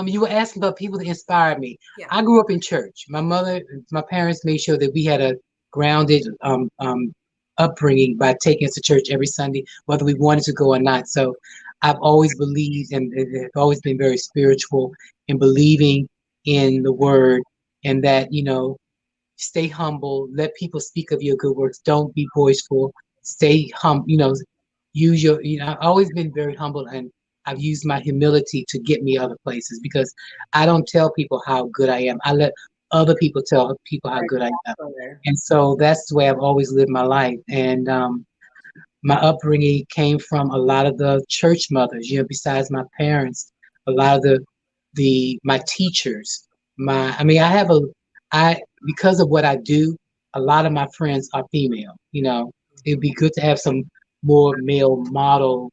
You were asking about people that inspired me. Yeah. I grew up in church. My parents made sure that we had a grounded upbringing by taking us to church every Sunday, whether we wanted to go or not. So I've always believed and have always been very spiritual in believing in the word, and that, stay humble, let people speak of your good works. Don't be boastful. Stay humble, use your, I've always been very humble, and I've used my humility to get me other places, because I don't tell people how good I am. I let other people tell people how good I am. And so that's the way I've always lived my life. And my upbringing came from a lot of the church mothers, besides my parents, a lot of my teachers, because of what I do, a lot of my friends are female. It'd be good to have some more male model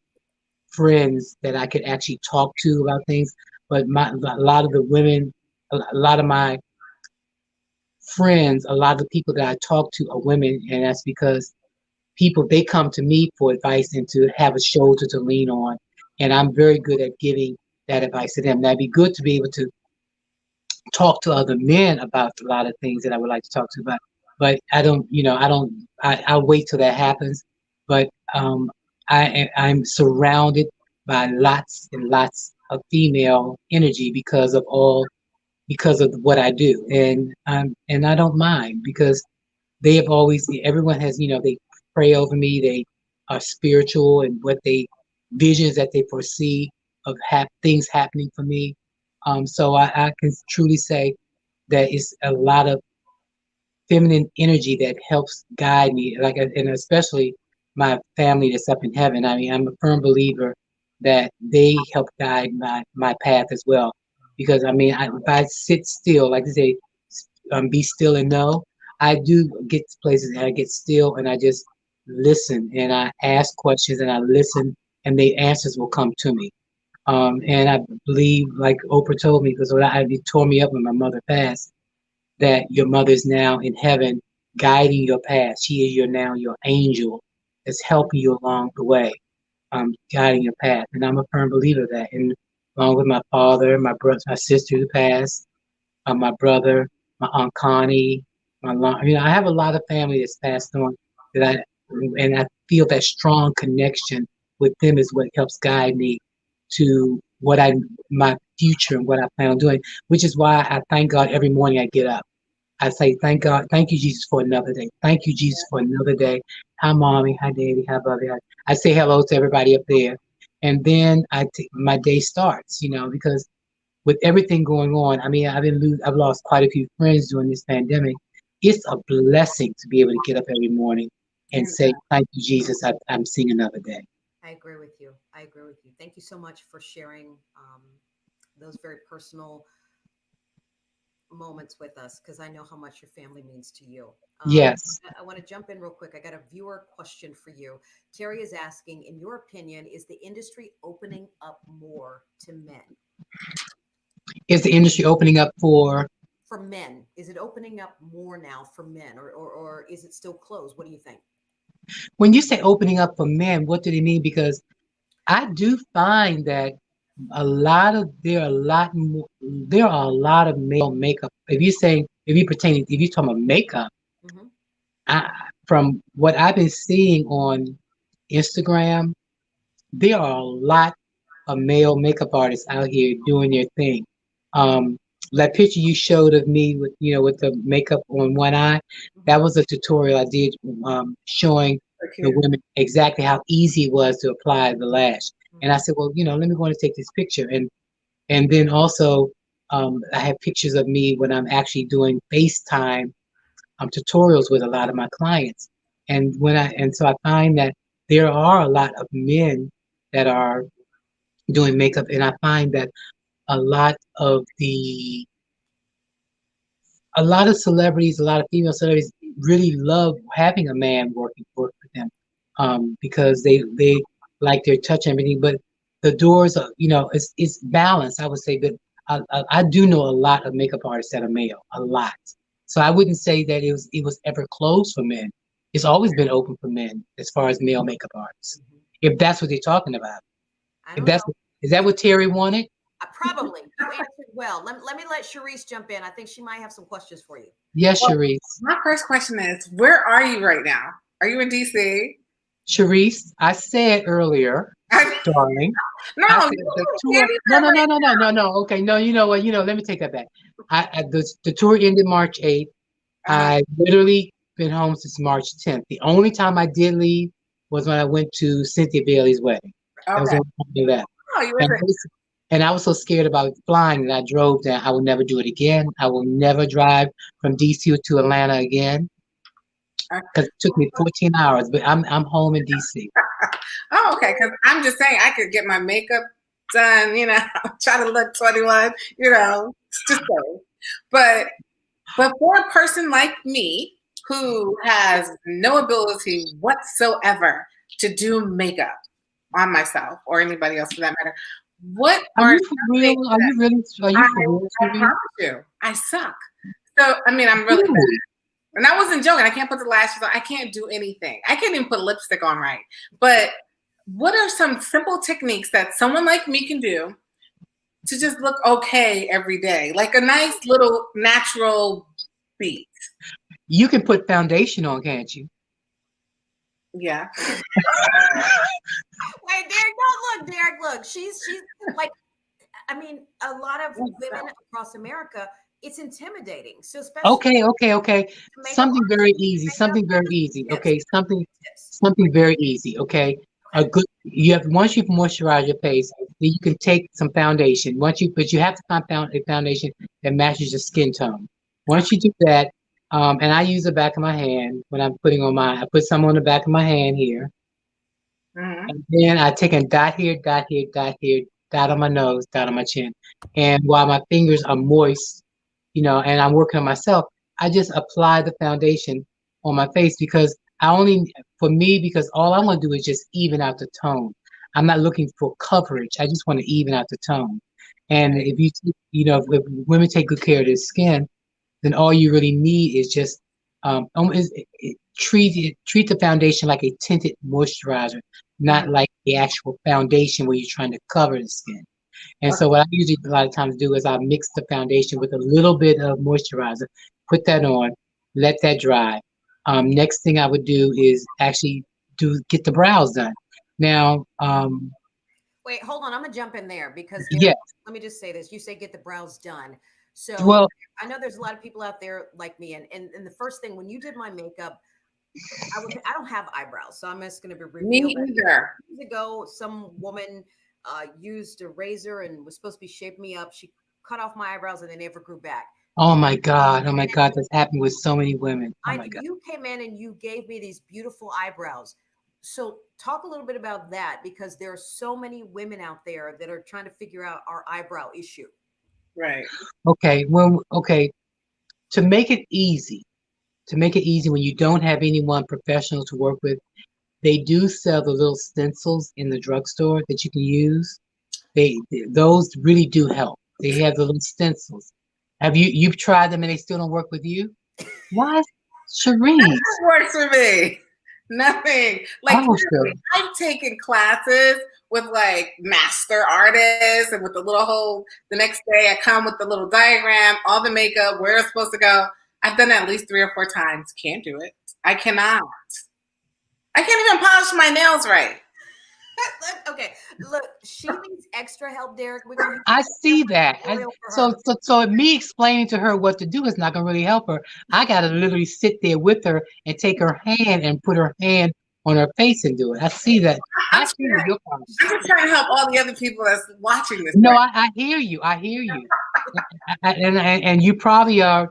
friends that I could actually talk to about things. But a lot of the women, a lot of my friends, a lot of the people that I talk to are women, and that's because they come to me for advice and to have a shoulder to lean on, and I'm very good at giving that advice to them. That'd be good to be able to talk to other men about a lot of things that I would like to talk to about, but I'll wait till that happens. But I'm surrounded by lots and lots of female energy because of what I do, and I don't mind, because they have always, everyone has, they pray over me, they are spiritual, and what they visions that they foresee of things happening for me. So I can truly say that it's a lot of feminine energy that helps guide me, like, and especially my family that's up in heaven. I mean, I'm a firm believer that they help guide my path as well. Because I mean, if I sit still, like they say, be still and know, I do get to places and I get still and I just listen and I ask questions and I listen and the answers will come to me. And I believe, like Oprah told me, because it tore me up when my mother passed, that your mother's now in heaven guiding your path. She is now your angel that's helping you along the way, guiding your path. And I'm a firm believer of that. And along with my father, my brother, my sister who passed, my brother, my Aunt Connie, I have a lot of family that's passed on and I feel that strong connection with them is what helps guide me to my future and what I plan on doing, which is why I thank God every morning I get up. I say, thank God, thank you, Jesus, for another day. Thank you, Jesus, for another day. Hi, mommy. Hi, daddy. Hi, Bubby. I say hello to everybody up there. And then my day starts, because with everything going on, I mean, I've lost quite a few friends during this pandemic. It's a blessing to be able to get up every morning and say, thank you, Jesus, I'm seeing another day. I agree with you. Thank you so much for sharing those very personal moments with us, because I know how much your family means to you. Yes. I want to jump in real quick. I got a viewer question for you. Terry is asking, in your opinion, is the industry opening up more to men? Is the industry opening up for men? Is it opening up more now for men, or is it still closed? What do you think? When you say opening up for men, what do they mean? Because I do find that there are a lot of male makeup. If you're talking about makeup, from what I've been seeing on Instagram, there are a lot of male makeup artists out here doing their thing. That picture you showed of me with the makeup on one eye, that was a tutorial I did, showing the women exactly how easy it was to apply the lash. And I said, well, let me go and take this picture. And then also, I have pictures of me when I'm actually doing FaceTime tutorials with a lot of my clients. And so I find that there are a lot of men that are doing makeup, and I find that a lot of celebrities, a lot of female celebrities really love having a man work with them, because they like their touch and everything. But the doors are, it's balanced, I would say. But I do know a lot of makeup artists that are male, a lot. So I wouldn't say that it was ever closed for men. It's always been open for men as far as male makeup artists, if that's what they're talking about. Is that what Terry wanted? Probably. You answered well. Let me let Sharice jump in. I think she might have some questions for you. Yes, Sharice. My first question is, where are you right now? Are you in DC? Sharice, I said earlier, darling. No. Okay, no, you know what? Let me take that back. The tour ended March 8th. I literally been home since March 10th. The only time I did leave was when I went to Cynthia Bailey's wedding. That was the only time I left. Oh, you were and I was so scared about flying that I drove down. I will never do it again. I will never drive from DC to Atlanta again, because it took me 14 hours. But I'm home in DC. Oh, okay. Because I'm just saying, I could get my makeup done. Try to look 21. Just so. But for a person like me who has no ability whatsoever to do makeup on myself or anybody else for that matter, what are you for real? Are you really? I promise you, I suck. So I'm really bad. And I wasn't joking. I can't put the lashes on. I can't do anything. I can't even put lipstick on right. But what are some simple techniques that someone like me can do to just look okay every day? Like a nice little natural beat. You can put foundation on, can't you? Yeah. Wait, Derrick, look. She's like, I mean, a lot of women across America, it's intimidating. So especially Okay. Something very easy. Okay, something very easy. Okay, a good you have, once you've moisturized your face, then you can take some foundation. But you have to find a foundation that matches your skin tone. Once you do that, and I use the back of my hand when I'm putting on I put some on the back of my hand here. And then I take a dot here, dot here, dot here, dot on my nose, dot on my chin. And while my fingers are moist, and I'm working on myself, I just apply the foundation on my face because because all I want to do is just even out the tone. I'm not looking for coverage. I just want to even out the tone. And if if women take good care of their skin, then all you really need is just treat the foundation like a tinted moisturizer, not like the actual foundation where you're trying to cover the skin. And so what I usually a lot of times do is I mix the foundation with a little bit of moisturizer, put that on, let that dry. Next thing I would do is actually get the brows done. Now, wait, hold on. I'm gonna jump in there because yes. Let me just say this. You say get the brows done. So Well, I know there's a lot of people out there like me, and the first thing when you did my makeup, I don't have eyebrows, so I'm just gonna be real. Me either. Years ago, some woman used a razor and was supposed to be shaping me up. She cut off my eyebrows and they never grew back. oh my God, that's happened with so many women. Oh my God. You came in and you gave me these beautiful eyebrows. So talk a little bit about that because there are so many women out there that are trying to figure out our eyebrow issue. Right. Okay. To make it easy when you don't have anyone professional to work with, they do sell the little stencils in the drugstore that you can use. Those really do help. They have the little stencils. You've tried them and they still don't work with you? Why, Cherise? Nothing works for me. Nothing. Like I've taken classes with like master artists and with the little whole. The next day I come with the little diagram, all the makeup, where it's supposed to go. I've done it at least 3 or 4 times. Can't do it. I cannot. I can't even polish my nails right. Okay, look, she needs extra help, Derrick. I see that. So me explaining to her what to do is not going to really help her. I got to literally sit there with her and take her hand and put her hand on her face and do it. I see that. I'm just trying to help all the other people that's watching this. No, I hear you. I hear you. and you probably are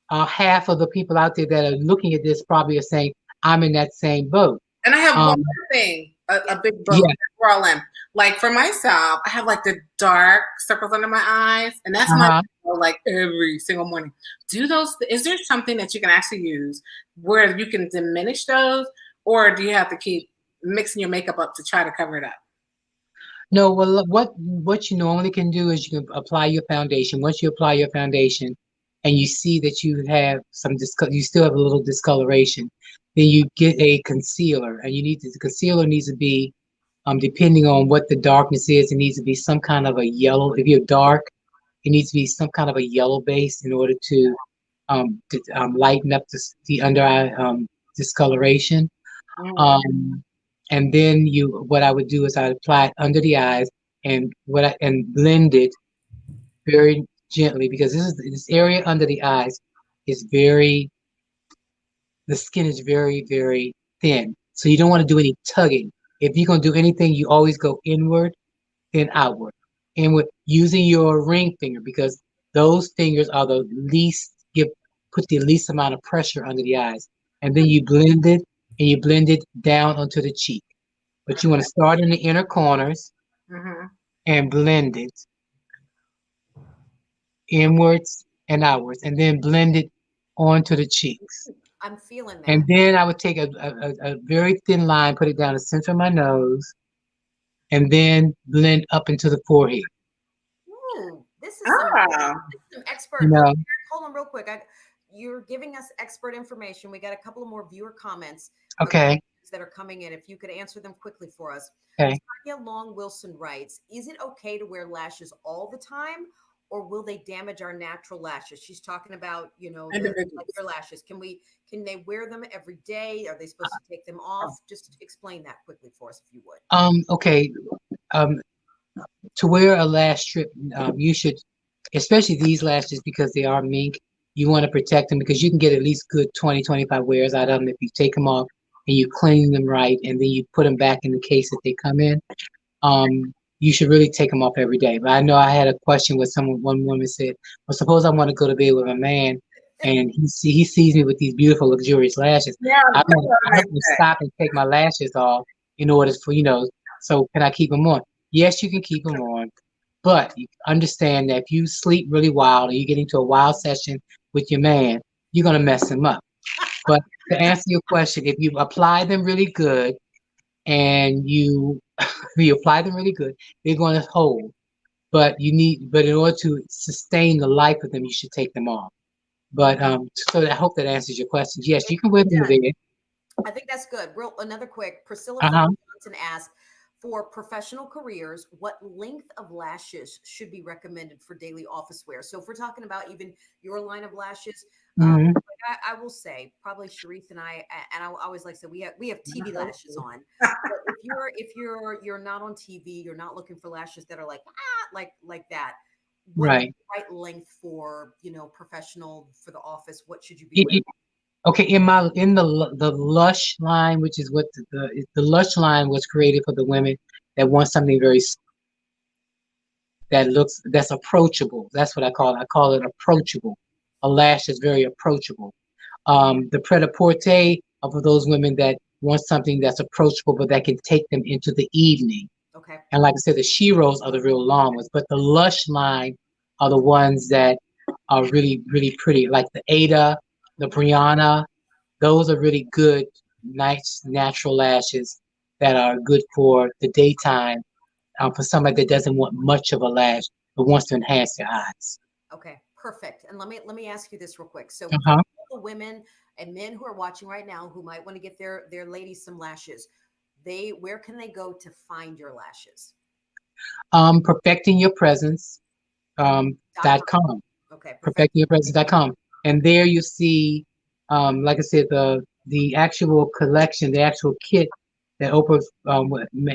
half of the people out there that are looking at this probably are saying, I'm in that same boat. And I have one more thing, a big boat that we're all in. Like for myself, I have like the dark circles under my eyes, and that's my like every single morning. Is there something that you can actually use where you can diminish those, or do you have to keep mixing your makeup up to try to cover it up? No, well, what you normally can do is you can apply your foundation. Once you apply your foundation, and you see that you have you still have a little discoloration, then you get a concealer, and the concealer needs to be, depending on what the darkness is, it needs to be some kind of a yellow. If you're dark, it needs to be some kind of a yellow base in order to lighten up the under eye discoloration. And then what I would do is I'd apply it under the eyes and blend it very gently, because this area under the eyes is the skin is very, very thin. So you don't want to do any tugging. If you're going to do anything, you always go inward, then outward. Inward, using your ring finger, because those fingers are the least, put the least amount of pressure under the eyes. And then you blend it down onto the cheek. But you want to start in the inner corners and blend it inwards and outwards, and then blend it onto the cheeks. I'm feeling that. And then I would take a very thin line, put it down the center of my nose, and then blend up into the forehead. This is some expert. Hold on real quick. You're giving us expert information. We got a couple of more viewer comments. Okay. That are coming in. If you could answer them quickly for us. Okay. Tonya Long Wilson writes, is it okay to wear lashes all the time, or will they damage our natural lashes? She's talking about, like your lashes. Can they wear them every day? Are they supposed to take them off? Just explain that quickly for us, if you would. Okay. To wear a lash strip, you should, especially these lashes, because they are mink, you want to protect them, because you can get at least good 20, 25 wears out of them if you take them off and you clean them right, and then you put them back in the case that they come in. You should really take them off every day. But I know I had a question with one woman said, well, suppose I want to go to bed with a man and he sees me with these beautiful, luxurious lashes. Yeah, I'm going to stop and take my lashes off in order for, so can I keep them on? Yes, you can keep them on. But you understand that if you sleep really wild or you get into a wild session with your man, you're going to mess him up. But to answer your question, if you apply them really good and you apply them really good, they're going to hold. But in order to sustain the life of them, you should take them off. But so I hope that answers your question. Yes, you can wear them to bed. I think that's good. Another quick. Priscilla Johnson asked, for professional careers, what length of lashes should be recommended for daily office wear? So if we're talking about even your line of lashes, I will say probably Sharice and I always like to say we have TV lashes on. But if you're not on TV, you're not looking for lashes that are like that. What is the right length for professional for the office? What should you be wearing? Okay, in the Lush line, which is what the Lush line was created for the women that want something that's approachable. That's what I call it. I call it approachable. A lash is very approachable. The Pret-a-Porter are for those women that want something that's approachable, but that can take them into the evening. Okay. And like I said, the Shiros are the real long ones, but the Lush line are the ones that are really, really pretty, like the Ada, the Brianna. Those are really good, nice, natural lashes that are good for the daytime, for somebody that doesn't want much of a lash, but wants to enhance their eyes. Okay, perfect. And let me ask you this real quick. So Uh-huh. for the women and men who are watching right now who might want to get their ladies some lashes, where can they go to find your lashes? Perfectingyourpresence.com. Okay. Perfectingyourpresence.com. And there you see, like I said, the actual collection, the actual kit that Oprah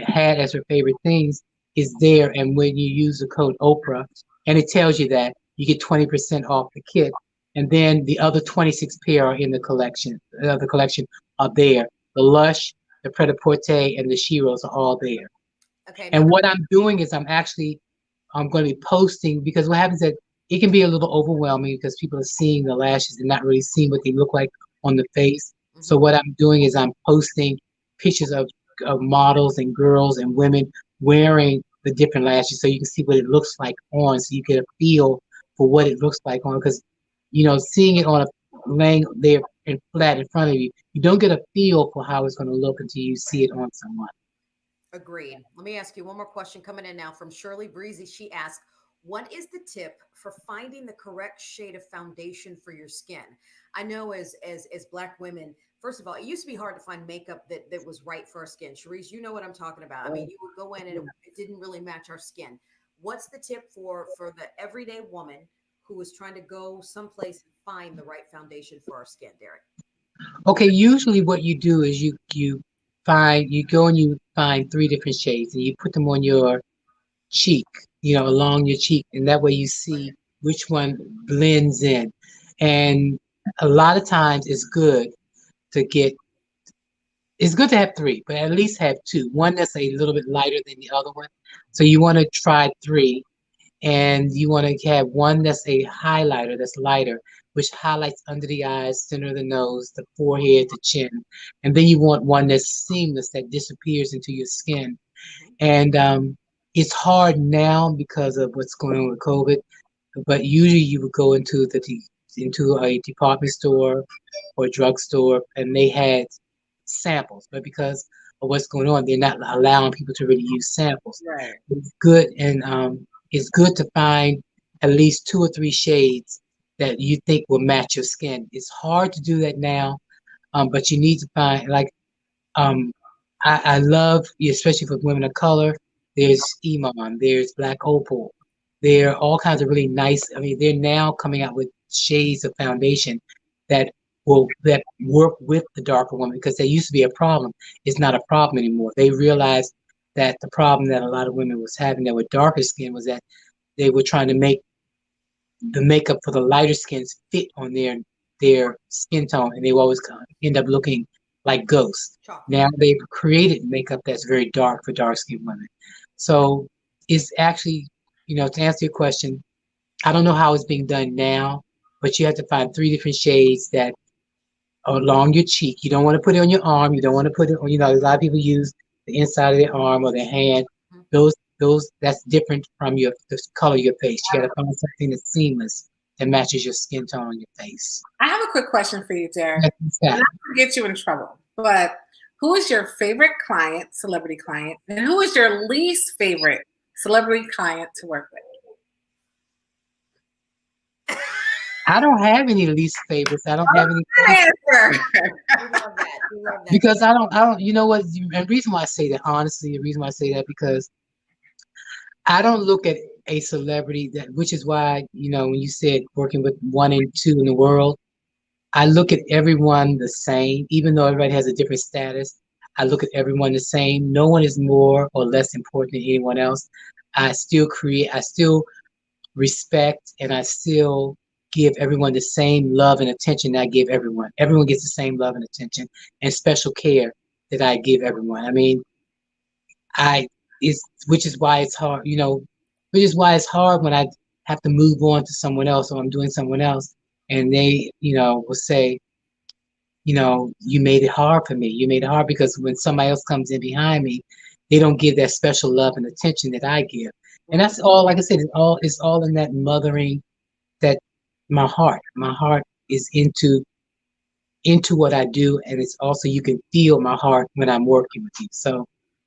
had as her favorite things is there. And when you use the code Oprah, and it tells you that, you get 20% off the kit. And then the other 26 pair are in the collection. The collection are there. The Lush, the Pret-a-Porter, and the Shiros are all there. Okay. And what I'm doing is I'm going to be posting, because what happens is that it can be a little overwhelming because people are seeing the lashes and not really seeing what they look like on the face. Mm-hmm. So what I'm doing is I'm posting pictures of models and girls and women wearing the different lashes, so you can see what it looks like on, so you get a feel for what it looks like on. Because seeing it on laying there and flat in front of you, you don't get a feel for how it's going to look until you see it on someone. Agreed. Let me ask you one more question coming in now from Shirley Breezy. She asked, what is the tip for finding the correct shade of foundation for your skin? I know as Black women, first of all, it used to be hard to find makeup that was right for our skin. Sharice, you know what I'm talking about. I mean, you would go in and it didn't really match our skin. What's the tip for the everyday woman who is trying to go someplace and find the right foundation for our skin, Derrick? Okay, usually what you do is you go and you find 3 different shades and you put them on your cheek, along your cheek, and that way you see which one blends in. And a lot of times it's good to have 3, but at least have 2. One that's a little bit lighter than the other one. So you want to try 3, and you want to have one that's a highlighter that's lighter, which highlights under the eyes, center of the nose, the forehead, the chin. And then you want one that's seamless, that disappears into your skin. And it's hard now because of what's going on with COVID, but usually you would go into a department store or drugstore and they had samples, but because of what's going on, they're not allowing people to really use samples. Right. It's good, and it's good to find at least 2 or 3 shades that you think will match your skin. It's hard to do that now, but you need to find, like, I love, especially for women of color, there's Iman, there's Black Opal. There are all kinds of really nice, they're now coming out with shades of foundation that work with the darker woman, because there used to be a problem. It's not a problem anymore. They realized that the problem that a lot of women was having that were darker skin was that they were trying to make the makeup for the lighter skins fit on their skin tone, and they always end up looking like ghosts. Chocolate. Now they've created makeup that's very dark for dark-skinned women. So it's actually, to answer your question, I don't know how it's being done now, but you have to find 3 different shades that are along your cheek. You don't want to put it on your arm. You don't want to put it on, a lot of people use the inside of their arm or their hand. Those that's different from the color of your face. You got to find something that's seamless that matches your skin tone on your face. I have a quick question for you, Derrick. Not to get you in trouble, but who is your favorite client, celebrity client, and who is your least favorite celebrity client to work with? I don't have any least favorites. I don't have any. Answer. Because I don't. You know what? And the reason why I say that, honestly, the reason why I say that because I don't look at a celebrity which is why when you said working with 1 and 2 in the world, I look at everyone the same, even though everybody has a different status. I look at everyone the same. No one is more or less important than anyone else. I still respect, and I still give everyone the same love and attention that I give everyone. Everyone gets the same love and attention and special care that I give everyone. I mean, which is why it's hard, which is why it's hard when I have to move on to someone else or I'm doing someone else and they, will say, you made it hard for me. You made it hard because when somebody else comes in behind me, they don't give that special love and attention that I give. And that's all, like I said, it's all in that mothering, that my heart is into what I do. And it's also, you can feel my heart when I'm working with you. So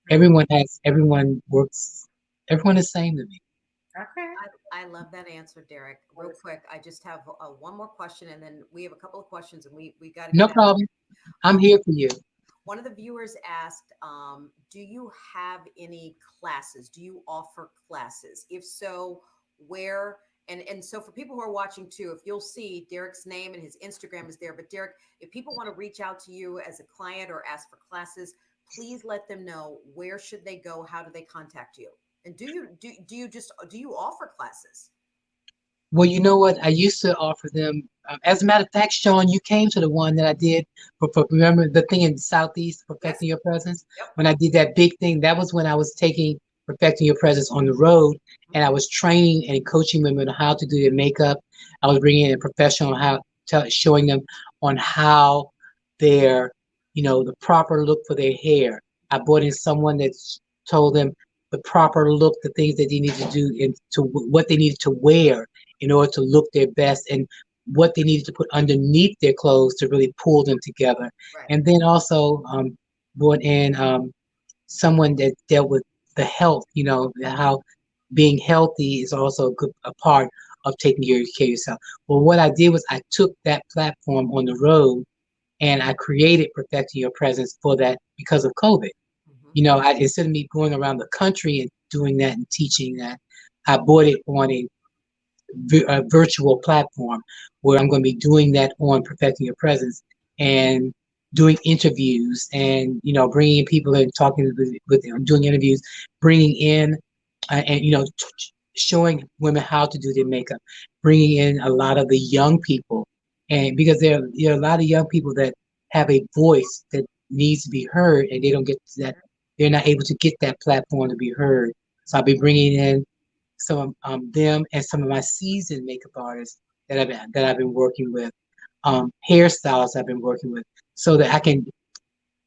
everyone is the same to me. Okay. I love that answer, Derrick. Real quick, I just have one more question, and then we have a couple of questions, and we got to. No problem. I'm here for you. One of the viewers asked, do you have any classes? Do you offer classes? If so, where? And so for people who are watching too, if you'll see Derrick's name and his Instagram is there. But Derrick, if people want to reach out to you as a client or ask for classes, please let them know where should they go? How do they contact you? And do you offer classes? Well, you know what? I used to offer them. As a matter of fact, Shawn, you came to the one that I did for remember the thing in Southeast, Perfecting Your Presence? Yep. When I did that big thing, that was when I was taking Perfecting Your Presence on the road, and I was training and coaching women on how to do their makeup. I was bringing in a professional, showing them on how their, the proper look for their hair. I brought in someone that told them the proper look, the things that they need to do, and to what they needed to wear in order to look their best, and what they needed to put underneath their clothes to really pull them together. Right. And then also brought in someone that dealt with the health, how being healthy is also a part of taking care of yourself. Well, what I did was I took that platform on the road and I created Perfecting Your Presence for that because of COVID. Mm-hmm. Instead of me going around the country and doing that and teaching that, I brought it on a virtual platform where I'm going to be doing that on Perfecting Your Presence and doing interviews and, bringing people in, talking with them, doing interviews, bringing in and, showing women how to do their makeup, bringing in a lot of the young people. And because there are a lot of young people that have a voice that needs to be heard and they don't get that, they're not able to get that platform to be heard. So I'll be bringing in some of them and some of my seasoned makeup artists that I've been working with, hairstylists I've been working with, so that I can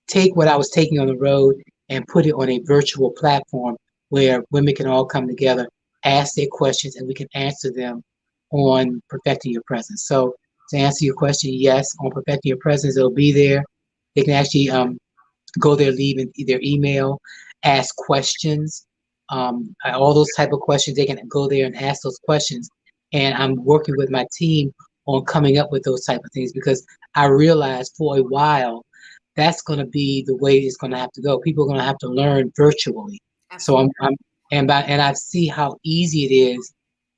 take what I was taking on the road and put it on a virtual platform where women can all come together, ask their questions, and we can answer them on Perfecting Your Presence. So to answer your question, yes, on Perfecting Your Presence, it'll be there. They can actually go there, leave their email, ask questions. All those type of questions, they can go there and ask those questions. And I'm working with my team on coming up with those type of things, because I realized for a while that's going to be the way it's going to have to go. People are going to have to learn virtually. Absolutely. So I see how easy it is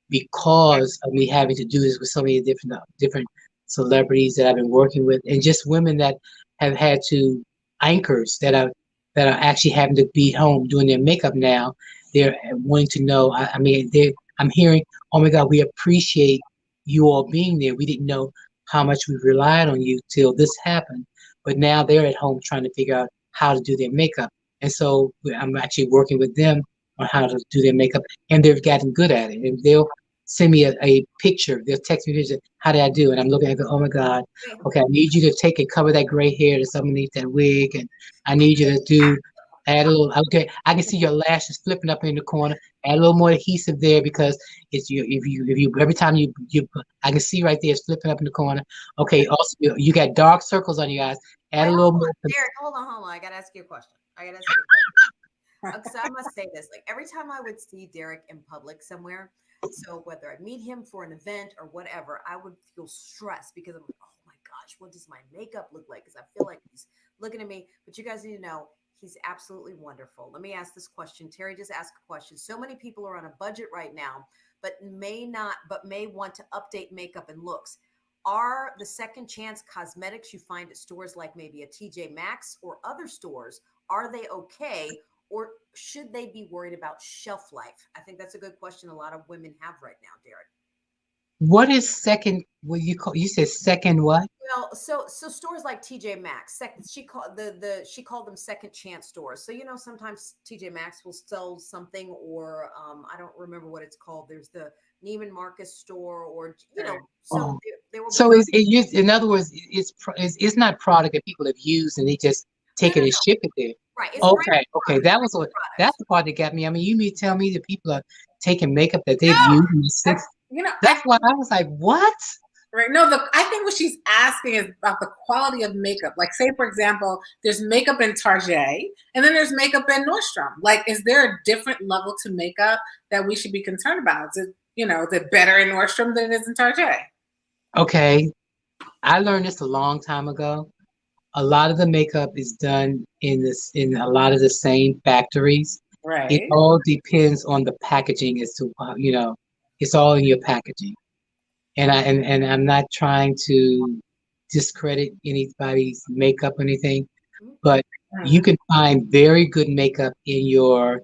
because of me having to do this with so many different celebrities that I've been working with, and just women that have had to anchors that are actually having to be home doing their makeup now. They're wanting to know. I'm hearing, oh my God, we appreciate you all being there. We didn't know how much we relied on you till this happened. but now they're at home trying to figure out how to do their makeup. And so I'm actually working with them on how to do their makeup, and they've gotten good at it. And they'll send me a picture. They'll text me a picture. How did I do? And I'm looking at it, oh my God, okay, I need you to take and cover that gray hair that's underneath that wig. And I need you to add a little, okay, I can see your lashes flipping up in the corner. Add a little more adhesive there because it's if you every time you I can see right there it's flipping up in the corner. Okay, also you got dark circles on your eyes. Add a little more. Derrick, hold on. I gotta ask you a question. So I must say this: like every time I would see Derrick in public somewhere, so whether I meet him for an event or whatever, I would feel stressed because I'm like, oh my gosh, what does my makeup look like? Because I feel like he's looking at me. But you guys need to know he's absolutely wonderful. Let me ask this question. Terry just asked a question. So many people are on a budget right now, but may want to update makeup and looks. Are the second chance cosmetics you find at stores like maybe a TJ Maxx or other stores, are they okay? Or should they be worried about shelf life? I think that's a good question a lot of women have right now, Derrick. What is second? What you said second what? Well, so stores like TJ Maxx, she called them second chance stores. So sometimes TJ Maxx will sell something, or I don't remember what it's called. There's the Neiman Marcus store, or so there will. So in other words, it's not product that people have used and they just take it and ship it there. Right. Okay. That's the part that got me. I mean, you mean tell me that people are taking makeup that they've used since. That's why I was like, what? Right. No, I think what she's asking is about the quality of makeup. Like, say, for example, there's makeup in Target, and then there's makeup in Nordstrom. Like, is there a different level to makeup that we should be concerned about? Is it better in Nordstrom than it is in Target? Okay. I learned this a long time ago. A lot of the makeup is done in a lot of the same factories. Right. It all depends on the packaging as to, it's all in your packaging. And I'm not trying to discredit anybody's makeup or anything, but you can find very good makeup in your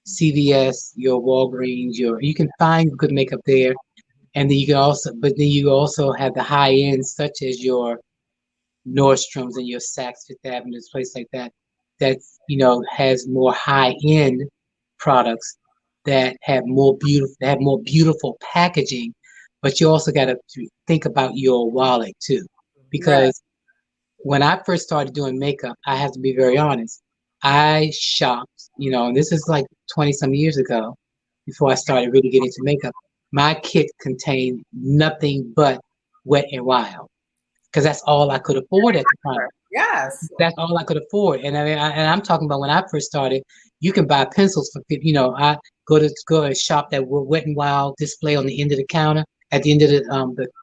CVS, your Walgreens, you can find good makeup there. And then you also have the high end, such as your Nordstroms and your Saks Fifth Avenue, place like that has more high end products that have more beautiful packaging. But you also got to think about your wallet too, because when I first started doing makeup, I have to be very honest. I shopped, and this is like 20 some years ago, before I started really getting into makeup. My kit contained nothing but Wet n Wild, because that's all I could afford at the time. Yes, that's all I could afford. And I'm talking about when I first started. You can buy pencils for, I go to shop that Wet n Wild display on the end of the counter, at the end of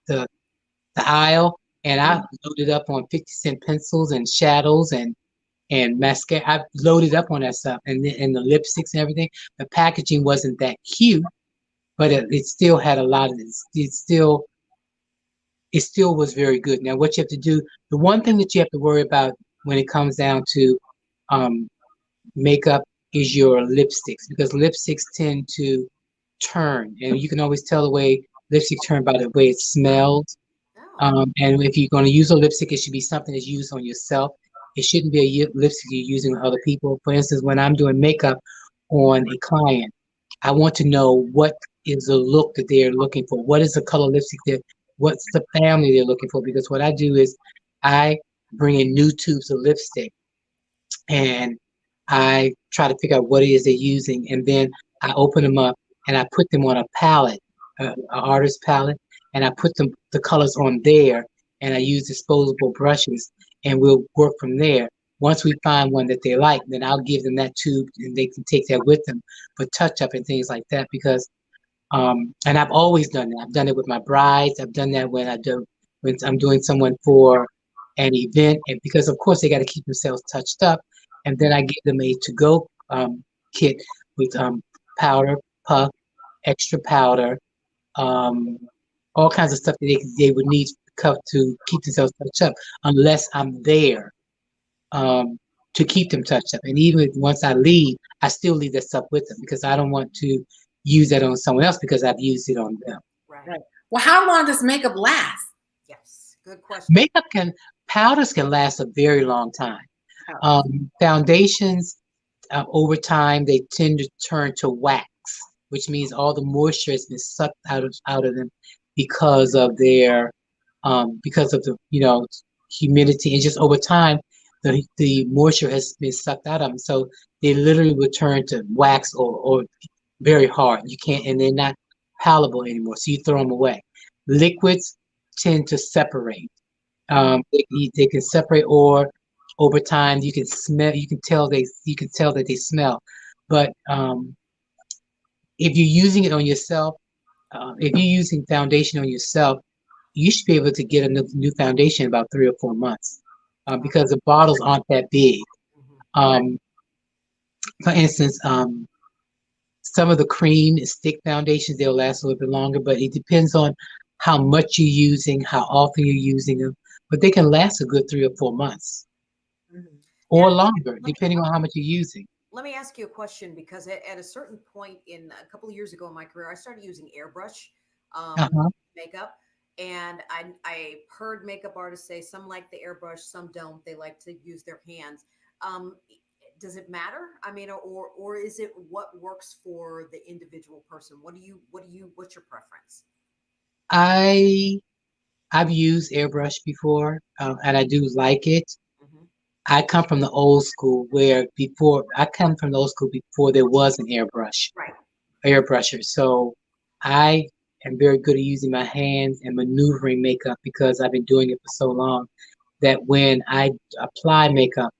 the aisle, and I loaded up on 50-cent pencils and shadows and mascara. I loaded up on that stuff, and the lipsticks and everything. The packaging wasn't that cute, but it still had a lot of this. It still was very good. Now, what you have to do, the one thing that you have to worry about when it comes down to makeup is your lipsticks, because lipsticks tend to turn, and you can always tell the way lipstick turn by the way it smells. And if you're going to use a lipstick, it should be something that's used on yourself. It shouldn't be a lipstick you're using on other people. For instance, when I'm doing makeup on a client, I want to know what is the look that they're looking for. What is the color lipstick what's the family they're looking for? Because what I do is I bring in new tubes of lipstick and I try to figure out what it is they're using. And then I open them up and I put them on a palette, an artist palette, and I put the colors on there, and I use disposable brushes, and we'll work from there. Once we find one that they like, then I'll give them that tube and they can take that with them for touch up and things like that. Because and I've always done that. I've done it with my brides. I've done that when I'm doing someone for an event, and because of course they got to keep themselves touched up. And then I give them a to-go kit with powder, puff, extra powder, all kinds of stuff that they would need to keep themselves touched up, unless I'm there to keep them touched up. And even once I leave, I still leave that stuff with them, because I don't want to use that on someone else because I've used it on them. Right. Well, how long does makeup last? Yes, good question. Makeup can, Powders can last a very long time. Foundations, over time, they tend to turn to wax, which means all the moisture has been sucked out of them because of their because of the humidity, and just over time the moisture has been sucked out of them, so they literally would turn to wax or very hard. You can't, and they're not palatable anymore, so you throw them away. Liquids tend to separate. They can separate, or over time you can smell. You can tell that they smell. But if you're using it on yourself, if you're using foundation on yourself, you should be able to get a new foundation in about 3 or 4 months, because the bottles aren't that big. For instance, some of the cream and stick foundations, they'll last a little bit longer, but it depends on how much you're using, how often you're using them. But they can last a good 3 or 4 months, or longer, depending on how much you're using. Let me ask you a question, because at a certain point in a couple of years ago in my career, I started using airbrush makeup. And I heard makeup artists say some like the airbrush, some don't. They like to use their hands. Does it matter? I mean, or is it what works for the individual person? What's your preference? I've used airbrush before, and I do like it. I come from the old school where before there was an airbrusher. So I am very good at using my hands and maneuvering makeup, because I've been doing it for so long that when I apply makeup,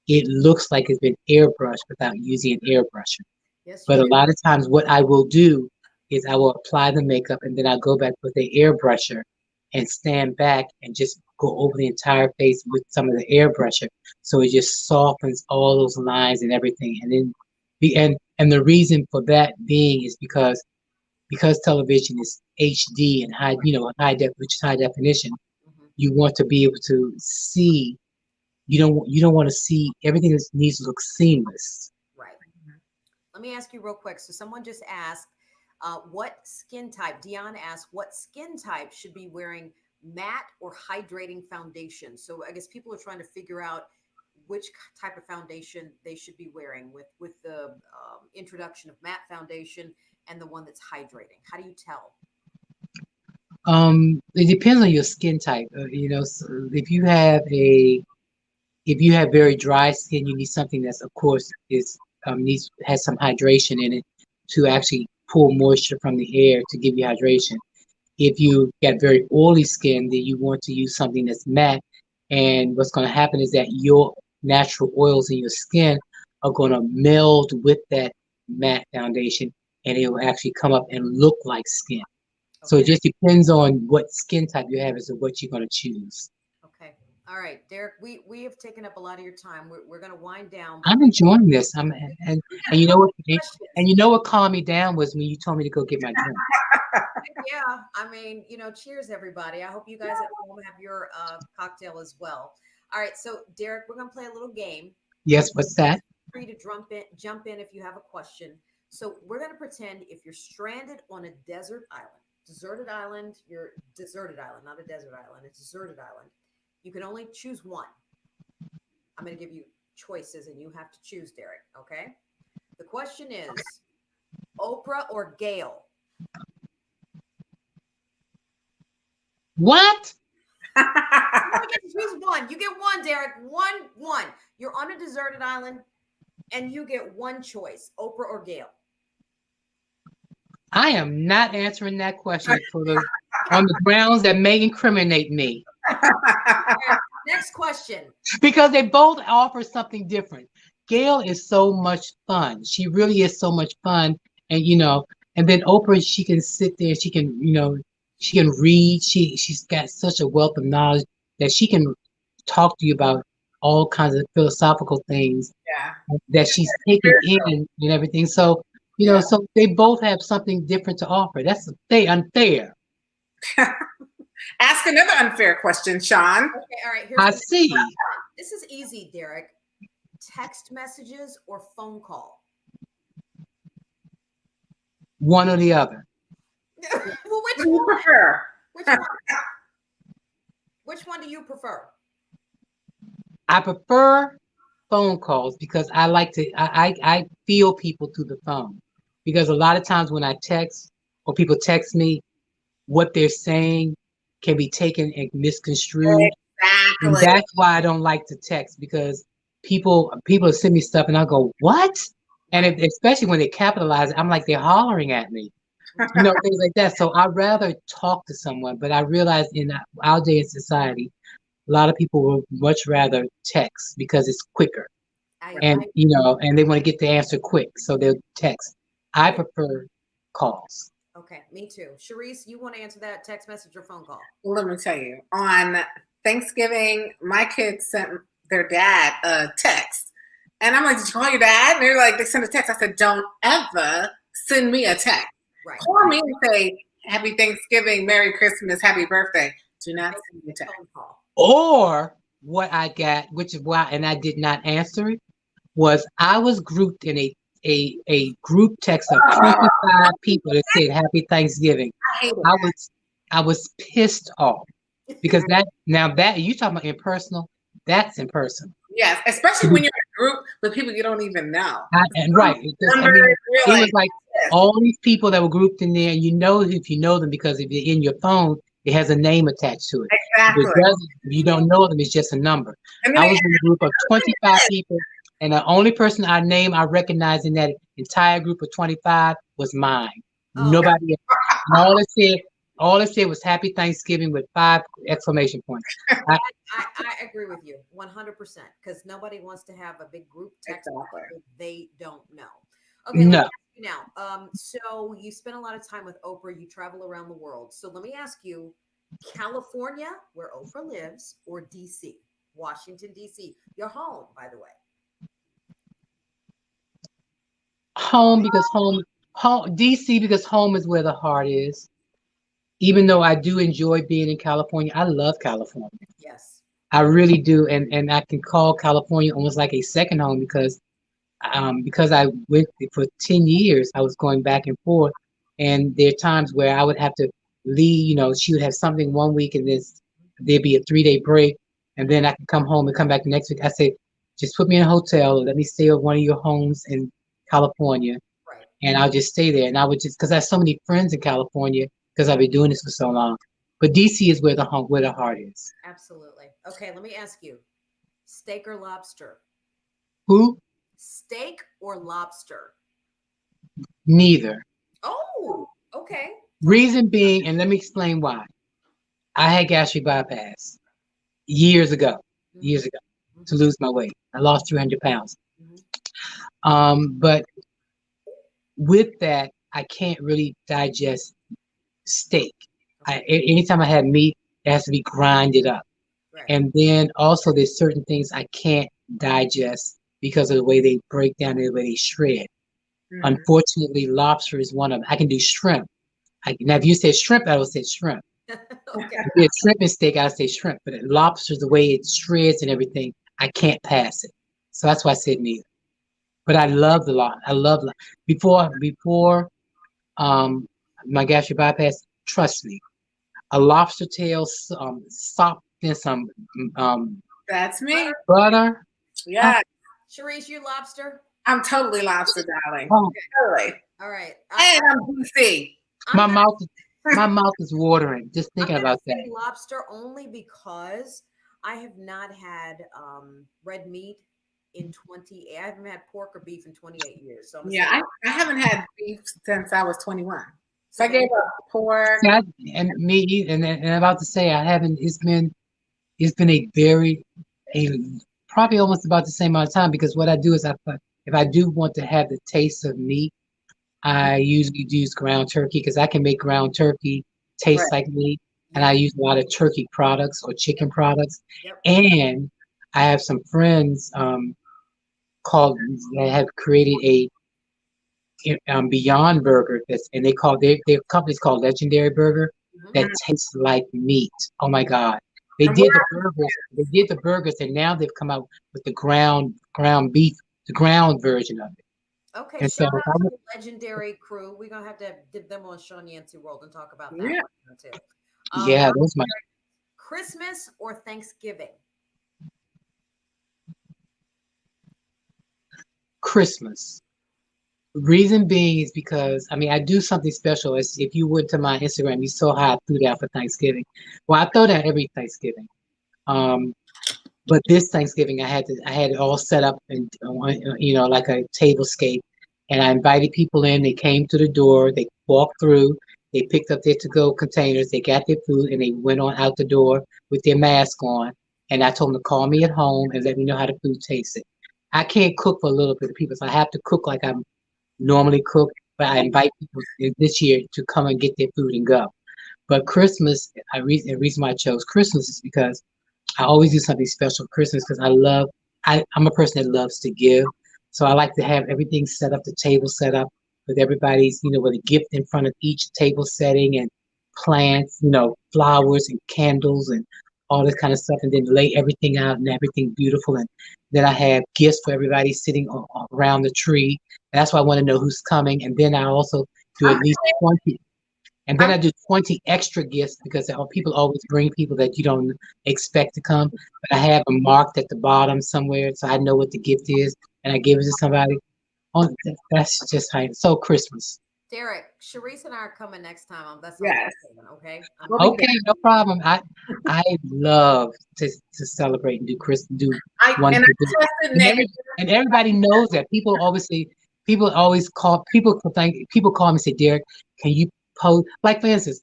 it looks like it's been airbrushed without using an airbrusher. Yes, but a lot of times what I will do is I will apply the makeup, and then I'll go back with the airbrusher and stand back and just go over the entire face with some of the airbrusher. So it just softens all those lines and everything. And then and the reason for that being is because television is HD and high definition. You want to be able to see. You don't want to see everything that needs to look seamless. Right. Let me ask you real quick. So someone just asked, what skin type? Dion asked, what skin type should be wearing matte or hydrating foundation? So I guess people are trying to figure out which type of foundation they should be wearing with the introduction of matte foundation and the one that's hydrating. How do you tell? It depends on your skin type. So if you have very dry skin, you need something that's, of course, has some hydration in it to actually pull moisture from the air to give you hydration. If you got very oily skin, then you want to use something that's matte. And what's going to happen is that your natural oils in your skin are going to meld with that matte foundation, and it will actually come up and look like skin. Okay. So it just depends on what skin type you have as to what you're going to choose. Okay. All right, Derrick, we have taken up a lot of your time. We're going to wind down. I'm enjoying this. And you know what? And you know what calmed me down was when you told me to go get my drink. Yeah, I mean, cheers, everybody. I hope you guys at home have your cocktail as well. All right, so Derrick, we're going to play a little game. Yes, what's that? Feel free to jump in if you have a question. So we're going to pretend if you're stranded on a deserted island, you're deserted island, not a desert island, a deserted island. You can only choose one. I'm going to give you choices, and you have to choose, Derrick, okay? The question is, Oprah or Gayle? What? You only get to choose one. You get one, Derrick. One. You're on a deserted island, and you get one choice, Oprah or Gayle. I am not answering that question on the grounds that may incriminate me. Next question. Because they both offer something different. Gayle is so much fun. She really is so much fun. And, and then Oprah, she can sit there, she can read. She's got such a wealth of knowledge that she can talk to you about all kinds of philosophical things that she's taken in and everything. So, so they both have something different to offer. That's unfair. Ask another unfair question, Shawn. Okay, all right. I see. This is easy, Derrick. Text messages or phone call? One or the other. Well, which one? Prefer? Which one? Which one do you prefer? I prefer phone calls because I like to, I feel people through the phone. Because a lot of times when I text or people text me, what they're saying can be taken and misconstrued. And Exactly. that's why I don't like to text, because people send me stuff and I go, what? And especially when they capitalize it, I'm like, they're hollering at me, things like that. So I'd rather talk to someone. But I realize in our day in society, a lot of people will much rather text because it's quicker. And and they want to get the answer quick, so they'll text. I prefer calls. Okay, me too. Sharice, you want to answer that text message or phone call? Well, let me tell you. On Thanksgiving, my kids sent their dad a text. And I'm like, did you call your dad? And they're like, they sent a text. I said, don't ever send me a text. Right. Call me and say, Happy Thanksgiving, Merry Christmas, Happy Birthday. Do not send me a text. Phone call. Or what I got, which is why, and I did not answer it, was I was grouped in a group text of 25 people that said Happy Thanksgiving. I was pissed off because that you talking about impersonal, that's impersonal. Yes, especially when you're in a group with people you don't even know. Right. It was like all these people that were grouped in there, if you know them, because if you're in your phone, it has a name attached to it. Exactly. If you don't know them, it's just a number. I was in a group of 25 people, and the only person I recognized in that entire group of 25 was mine. Nobody else. All it said was Happy Thanksgiving with 5 exclamation points. I agree with you 100%, because nobody wants to have a big group text that they don't know. Okay, no. Now, so you spend a lot of time with Oprah, you travel around the world. So let me ask you, California, where Oprah lives, or DC, Washington, DC, your home, by the way? Home, because home, DC, because home is where the heart is. Even though I do enjoy being in California, I love California. Yes. I really do. And I can call California almost like a second home because I went for 10 years, I was going back and forth. And there are times where I would have to leave, she would have something one week and there'd be a 3-day break. And then I could come home and come back the next week. I said, just put me in a hotel, or let me stay at one of your homes in California. Right. And I'll just stay there. And I would because I have so many friends in California because I've been doing this for so long. But DC is where the heart is. Absolutely. Okay, let me ask you, steak or lobster? Who? Steak or lobster? Neither. Oh, okay. Reason being, and let me explain why. I had gastric bypass years ago, to lose my weight. I lost 300 pounds. But with that, I can't really digest steak. Anytime I have meat, it has to be grinded up. Right. And then also there's certain things I can't digest because of the way they break down and the way they shred. Unfortunately, lobster is one of them. I can do shrimp. Now, if you said shrimp, I would say shrimp. Okay. If it's shrimp and steak, I would say shrimp. But lobster, the way it shreds and everything, I can't pass it. So that's why I said neither. But I love the lobster. I love before my gastric bypass. Trust me, a lobster tail sopped in some that's me butter. Yeah. Sharice, you lobster? I'm totally lobster, darling. Totally. All right. And I'm DC. My mouth is watering just thinking about that. Lobster only because I have not had red meat in I haven't had pork or beef in 28 years. So I haven't had beef since I was 21. So I gave up pork. And me, and I'm about to say I haven't. It's been probably almost about the same amount of time, because what I do is if I do want to have the taste of meat, I usually use ground turkey, because I can make ground turkey taste like meat. And I use a lot of turkey products or chicken products. And I have some friends that have created a Beyond Burger, and their company's called Legendary Burger, that tastes like meat. Oh my God. They did the burgers, and now they've come out with the ground beef, the ground version of it. Okay, and shout out to the Legendary crew. We're gonna have to get them on Shawn Yancy World and talk about that one too. Those my Christmas or Thanksgiving? Christmas. Reason being is because I do something special. As if you went to my Instagram, you saw how I threw that for Thanksgiving. Well, I throw that every Thanksgiving. But this Thanksgiving, I had it all set up and like a tablescape, and I invited people in. They came to the door. They walked through. They picked up their to-go containers. They got their food, and they went on out the door with their mask on. And I told them to call me at home and let me know how the food tasted. I can't cook for a little bit of people, so I have to cook like I'm normally cook. But I invite people this year to come and get their food and go. But Christmas, the reason why I chose Christmas is because I always do something special for Christmas because I'm a person that loves to give. So I like to have everything set up, the table set up with everybody's, with a gift in front of each table setting and plants, flowers and candles and all this kind of stuff. And then lay everything out and everything beautiful. And then I have gifts for everybody sitting around the tree. And that's why I want to know who's coming. And then I also do at least 20. And then I do 20 extra gifts because people always bring people that you don't expect to come. But I have them marked at the bottom somewhere so I know what the gift is and I give it to somebody. Oh, that's just how. So Christmas. Derrick, Sharice and I are coming next time. That's Yes. Okay. Okay, no problem. I love to celebrate and do Christmas. And everybody knows that. People always call me and say, Derrick, can you post, like for instance,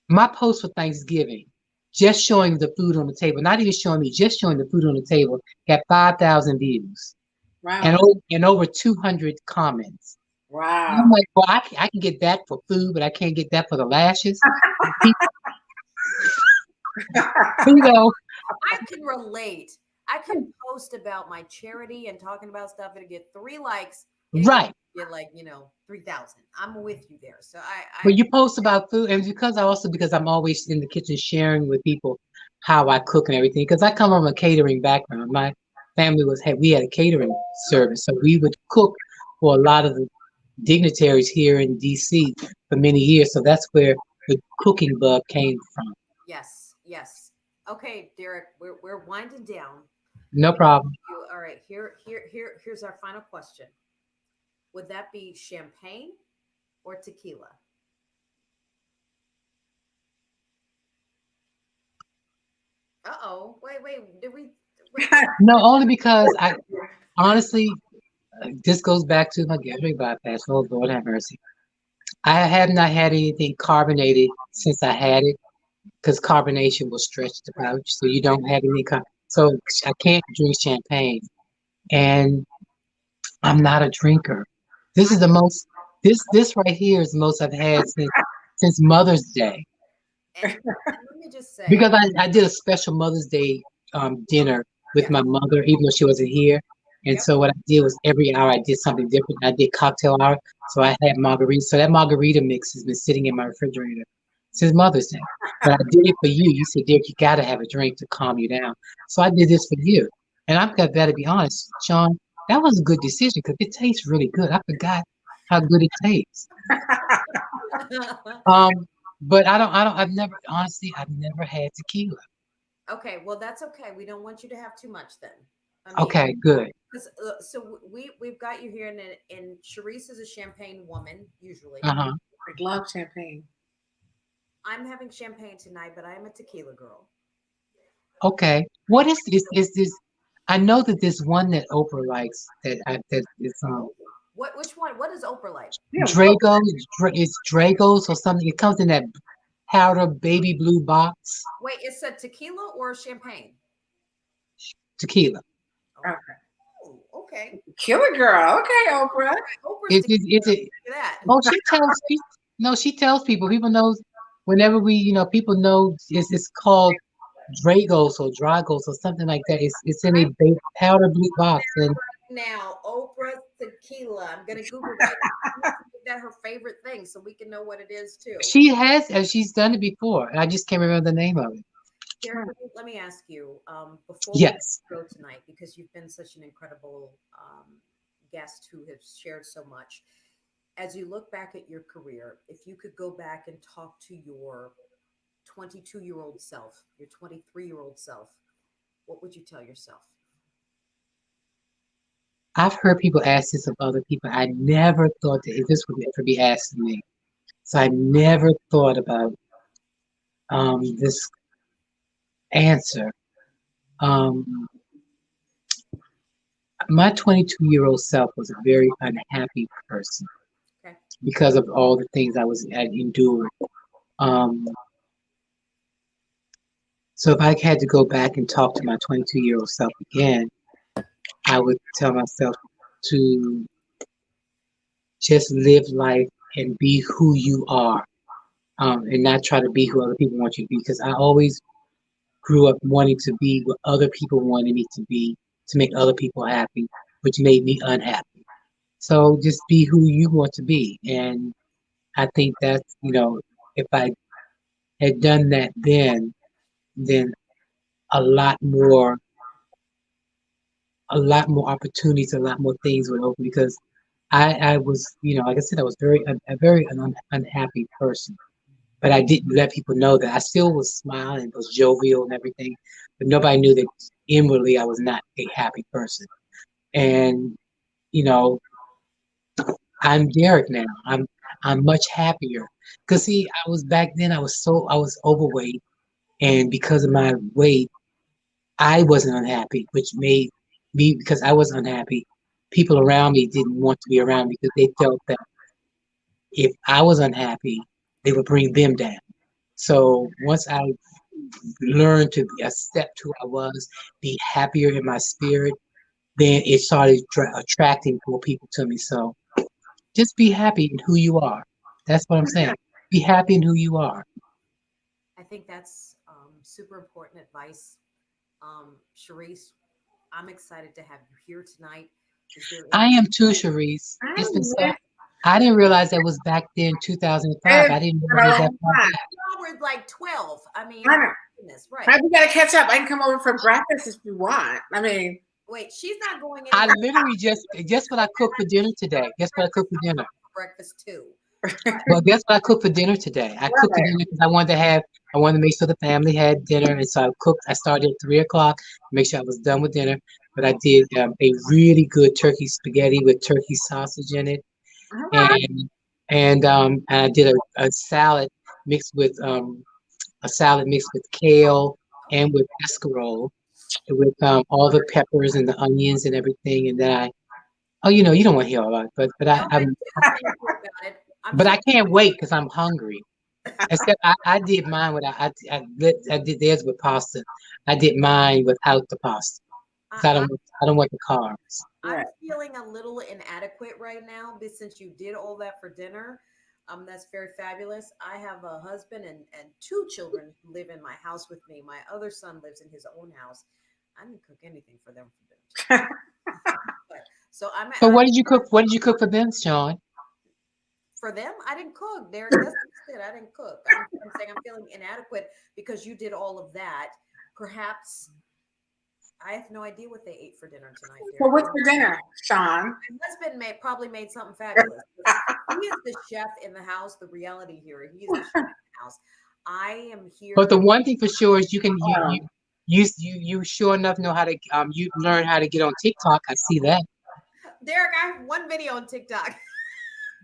my post for Thanksgiving, just showing the food on the table, not even showing me, just showing the food on the table, got 5,000 views. Wow. And over 200 comments. Wow. I'm like, well, I can get that for food, but I can't get that for the lashes. I can relate. I can post about my charity and talking about stuff and get 3 likes. Right. Get 3,000. I'm with you there. So But you post about food, and because I'm always in the kitchen sharing with people how I cook and everything. Because I come from a catering background. My family we had a catering service, so we would cook for a lot of the dignitaries here in DC for many years. So that's where the cooking bug came from. Yes. Okay, Derrick, we're winding down. No problem. All right, here's our final question. Would that be champagne or tequila? Uh-oh. Wait. Did we? No, only because I honestly, this goes back to my gastric bypass. Oh, Lord have mercy. I have not had anything carbonated since I had it because carbonation will stretch the pouch, so you don't have any. So I can't drink champagne, and I'm not a drinker. This is the most. This right here is the most I've had since Mother's Day. And let me just say, because I did a special Mother's Day dinner with my mother, even though she wasn't here. And so what I did was every hour I did something different. I did cocktail hour, so I had margarita. So that margarita mix has been sitting in my refrigerator since Mother's Day. But I did it for you. You said, Derrick, you got to have a drink to calm you down. So I did this for you. And I've got to be honest, Shawn, that was a good decision because it tastes really good. I forgot how good it tastes. But I've never had tequila. Okay, well that's okay. We don't want you to have too much then. Okay, good. So we've got you here, and Sharice is a champagne woman usually. I love champagne. I'm having champagne tonight, but I am a tequila girl. Okay, what is this? Is this? I know that there's one that Oprah likes that is Which one? What is Oprah like? Dragos. It's Dragos or something. It comes in that powder baby blue box. Wait, it's a tequila or champagne? Tequila. Okay. Oh, okay. Killer girl. Okay, Oprah. Is it? Oh, she tells people. People know whenever people know it's called Dragos or Dragos or something like that. It's in a powder blue box. And now, Oprah tequila. I'm gonna Google that. Make that her favorite thing, so we can know what it is too. She has, and she's done it before. I just can't remember the name of it. Derrick, let me ask you before we go tonight, because you've been such an incredible guest who has shared so much. As you look back at your career, if you could go back and talk to your 22-year-old self, your 23-year-old self, what would you tell yourself? I've heard people ask this of other people. I never thought that this would ever be asked of me. So I never thought about this answer. Um, my 22-year-old self was a very unhappy person Okay. because of all the things I endured. Um, so if I had to go back and talk to my 22-year-old self again, I would tell myself to just live life and be who you are, and not try to be who other people want you to be. Because I always grew up wanting to be what other people wanted me to be to make other people happy, which made me unhappy. So just be who you want to be. And I think that's, if I had done that then a lot more, a lot more opportunities, a lot more things would open because I was, like I said, I was a very unhappy person. But I didn't let people know that. I still was smiling, was jovial and everything, but nobody knew that inwardly I was not a happy person. And you know, I'm Derrick now. I'm much happier. Cause see, I was back then. I was overweight, and because of my weight, I wasn't unhappy, which made me because I was unhappy. People around me didn't want to be around me because they felt that if I was unhappy, they would bring them down. So once I learned to accept who I was, be happier in my spirit, then it started attracting more people to me. So just be happy in who you are. That's what I'm saying. Be happy in who you are. I think that's super important advice. Sharice, I'm excited to have you here tonight. Is there I any? am too, Sharice. It's been so. I didn't realize that was back then, 2005. I It's didn't been a realize that long far time. back. Y'all were like 12. I mean, I know. goodness, right. Maybe we gotta catch up. I can come over for breakfast if you want. I mean, Wait, she's not going I anywhere. literally just guess what I cooked for dinner today. Guess what I cooked for dinner. Breakfast too. Well, guess what I cooked for dinner today? I cooked for right. dinner because I wanted to make sure the family had dinner, and so I cooked. I started at 3 o'clock, make sure I was done with dinner. But I did a really good turkey spaghetti with turkey sausage in it, All right. and I did a salad mixed with kale and with escarole, with all the peppers and the onions and everything. And then oh, you don't want to hear all that, but No, I do want to hear about it. I'm but sure. I can't wait because I'm hungry. Except I did mine without I did theirs with pasta. I did mine without the pasta. 'Cause I, I don't want the carbs. I'm Right. feeling a little inadequate right now, but since you did all that for dinner, that's very fabulous. I have a husband and two children who live in my house with me. My other son lives in his own house. I didn't cook anything for them for dinner tonight. But so So I'm what did you cook? What did you cook for them, Shawn? for them. I didn't cook, Derek. That's what I said. I didn't cook. I'm saying I'm feeling inadequate because you did all of that. Perhaps I have no idea what they ate for dinner tonight, So Derek. what's for dinner, Shawn? My husband probably made something fabulous. He is the chef in the house. The reality here, he is the chef in the house. I am But here. the one thing for sure is you can Oh, you sure enough know how to you learn how to get on TikTok. I see that. Derek, I have one video on TikTok.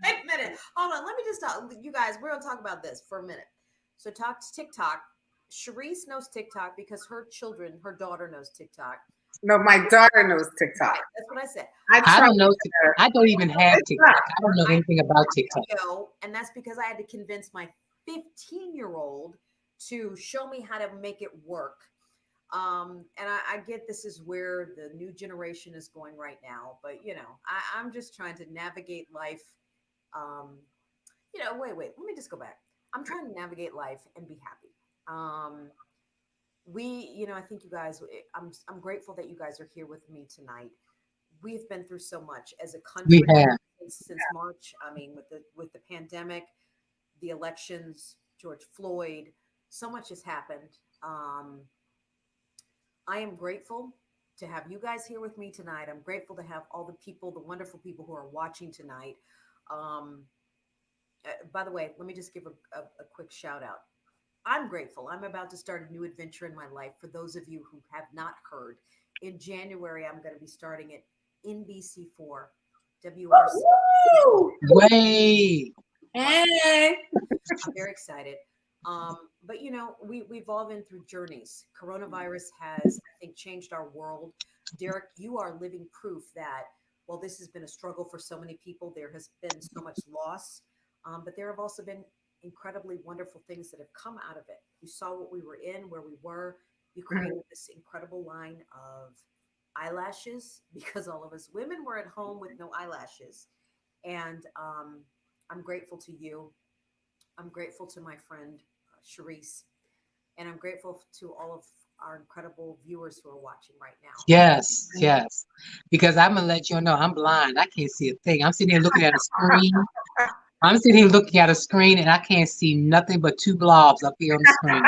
Wait a minute. Hold on. Let me just talk. You guys, we're going to talk about this for a minute. So, talk to TikTok. Sharice knows TikTok because her daughter knows TikTok. no, my daughter knows TikTok. Right, that's what I said. I I tried don't know. her. I don't even have TikTok. I don't know anything about TikTok. And that's because I had to convince my 15-year-old to show me how to make it work. And I get this is where the new generation is going right now, but I'm just trying to navigate life. Um, wait, let me just go back. I'm trying to navigate life and be happy. I think you guys, I'm grateful that you guys are here with me tonight. We've been through so much as a We country have. since March. I mean, with the pandemic, the elections, George Floyd, so much has happened. I am grateful to have you guys here with me tonight. I'm grateful to have all the people, the wonderful people who are watching tonight. Um, by the way, let me just give a quick shout out. I'm grateful. I'm about to start a new adventure in my life. For those of you who have not heard, in January, I'm going to be starting it NBC4 WRC. Way. Hey. I'm very excited. But you know, we've all been through journeys. Coronavirus has, I think, changed our world. Derrick, you are living proof that while this has been a struggle for so many people, there has been so much loss. But there have also been incredibly wonderful things that have come out of it. You saw what we were in, where we were. You created this incredible line of eyelashes because all of us women were at home with no eyelashes. And I'm grateful to you. I'm grateful to my friend Sharice, and I'm grateful to all of our incredible viewers who are watching right now. Yes, yes. Because I'm gonna let you know I'm blind. I can't see a thing. I'm sitting here looking at a screen. I'm sitting here looking at a screen and I can't see nothing but two blobs up here on the screen.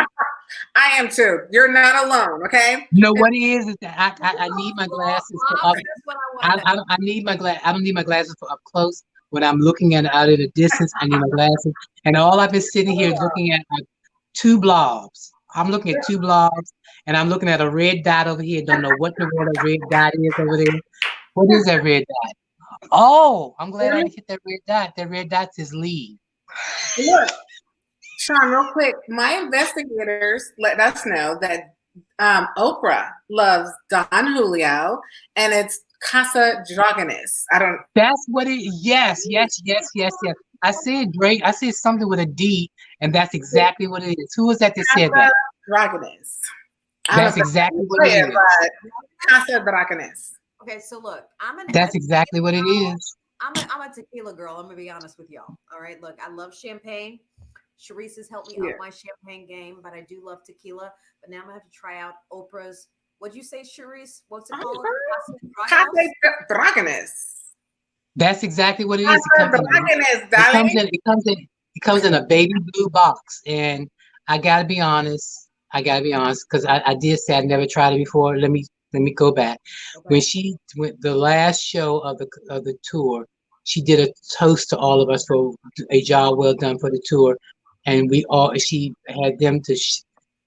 I am too. You're not alone, okay? You know what it is that I need my glasses for up. That's what I want to know. I need my I don't need my glasses for up close. When I'm looking at out at a distance, I need my glasses. And all I've been sitting here looking at are two blobs. I'm looking at two blobs, and I'm looking at a red dot over here. Don't know what the world a red dot is over there. What is that red dot? Oh, I'm glad I hit that red dot. That red dot says leave. Look, Shawn, real quick, my investigators let us know that Oprah loves Don Julio, and it's Casa Dragonis. I don't. That's what it. Yes. I said Drake. I said something with a D, and that's exactly what it is. Who was that said that? Dragonis. That's exactly what it is. Casa Dragonis. Okay, so look, That's exactly what it is. I'm a tequila girl. I'm gonna be honest with y'all. All right, look, I love champagne. Sharice has helped me up my champagne game, but I do love tequila. But now I'm gonna have to try out Oprah's. What'd you say, Sharice? What's it called? Casa Dragonis. That's exactly what it is. It comes in a baby blue box, and I gotta be honest. Because I did say I'd never tried it before. Let me go back. Okay. When she went the last show of the tour, she did a toast to all of us for a job well done for the tour, and she had them to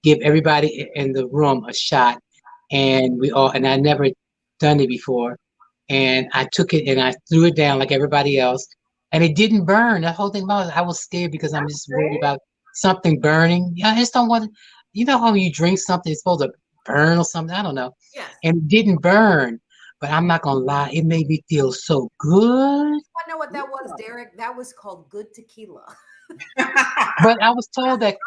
give everybody in the room a shot, and I never done it before, and I took it and I threw it down like everybody else, and it didn't burn. The whole thing about it, I was scared because I'm just worried about something burning. Yeah, I just don't want. You know how you drink something, it's supposed to burn or something? I don't know. Yes. And it didn't burn. But I'm not going to lie. It made me feel so good. I know what that was, Derrick. That was called good tequila. But I was told that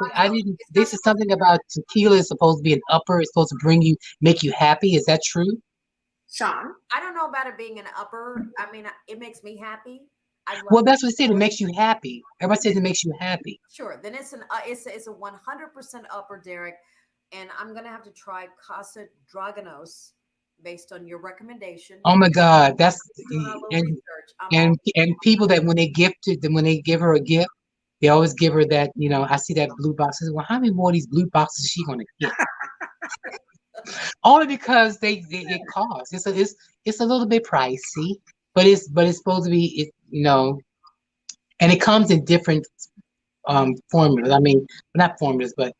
this is something about tequila is supposed to be an upper. It's supposed to make you happy. Is that true? Shawn? I don't know about it being an upper. I mean, it makes me happy. Well, that's what it said. It makes you happy. Everybody says it makes you happy. Sure. Then it's a 100% upper, Derrick. And I'm gonna have to try Casa Dragonos based on your recommendation. Oh my God, that's and people that when they give her a gift, they always give her that. You know, I see that blue box. I say, well, how many more of these blue boxes is she gonna get? Only because it costs. It's a little bit pricey, but it's supposed to be and it comes in different formulas. I mean, not formulas, but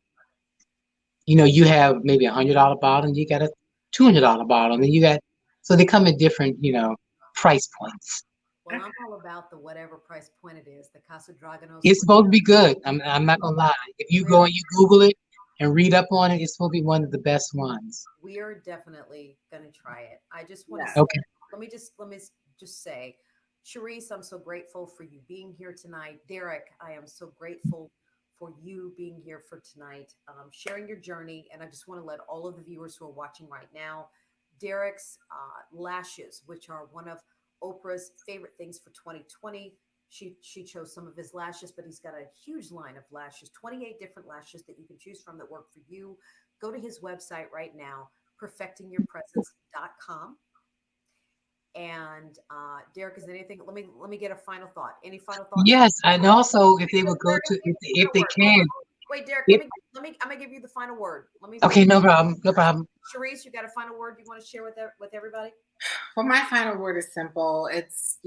you have maybe $100 bottle, and you got a $200 bottle, and then so they come in different price points. Well, I'm all about the whatever price point it is. The Casa Dragonos. It's supposed to be good. I'm not gonna lie. If you go and you Google it and read up on it, it's supposed to be one of the best ones. We are definitely gonna try it. I just want to. Okay. Let me just say, Sharice, I'm so grateful for you being here tonight. Derrick, I am so grateful for you being here for tonight, sharing your journey. And I just want to let all of the viewers who are watching right now, Derrick's lashes, which are one of Oprah's favorite things for 2020. She chose some of his lashes, but he's got a huge line of lashes, 28 different lashes that you can choose from that work for you. Go to his website right now, perfectingyourpresence.com. And Derrick, is there anything? Let me get a final thought. Any final thoughts? Yes, and also if they would go to if they can. Wait, Derrick, I'm gonna give you the final word. Okay, no problem. Sharice, you got a final word you want to share with everybody? Well, my final word is simple. It's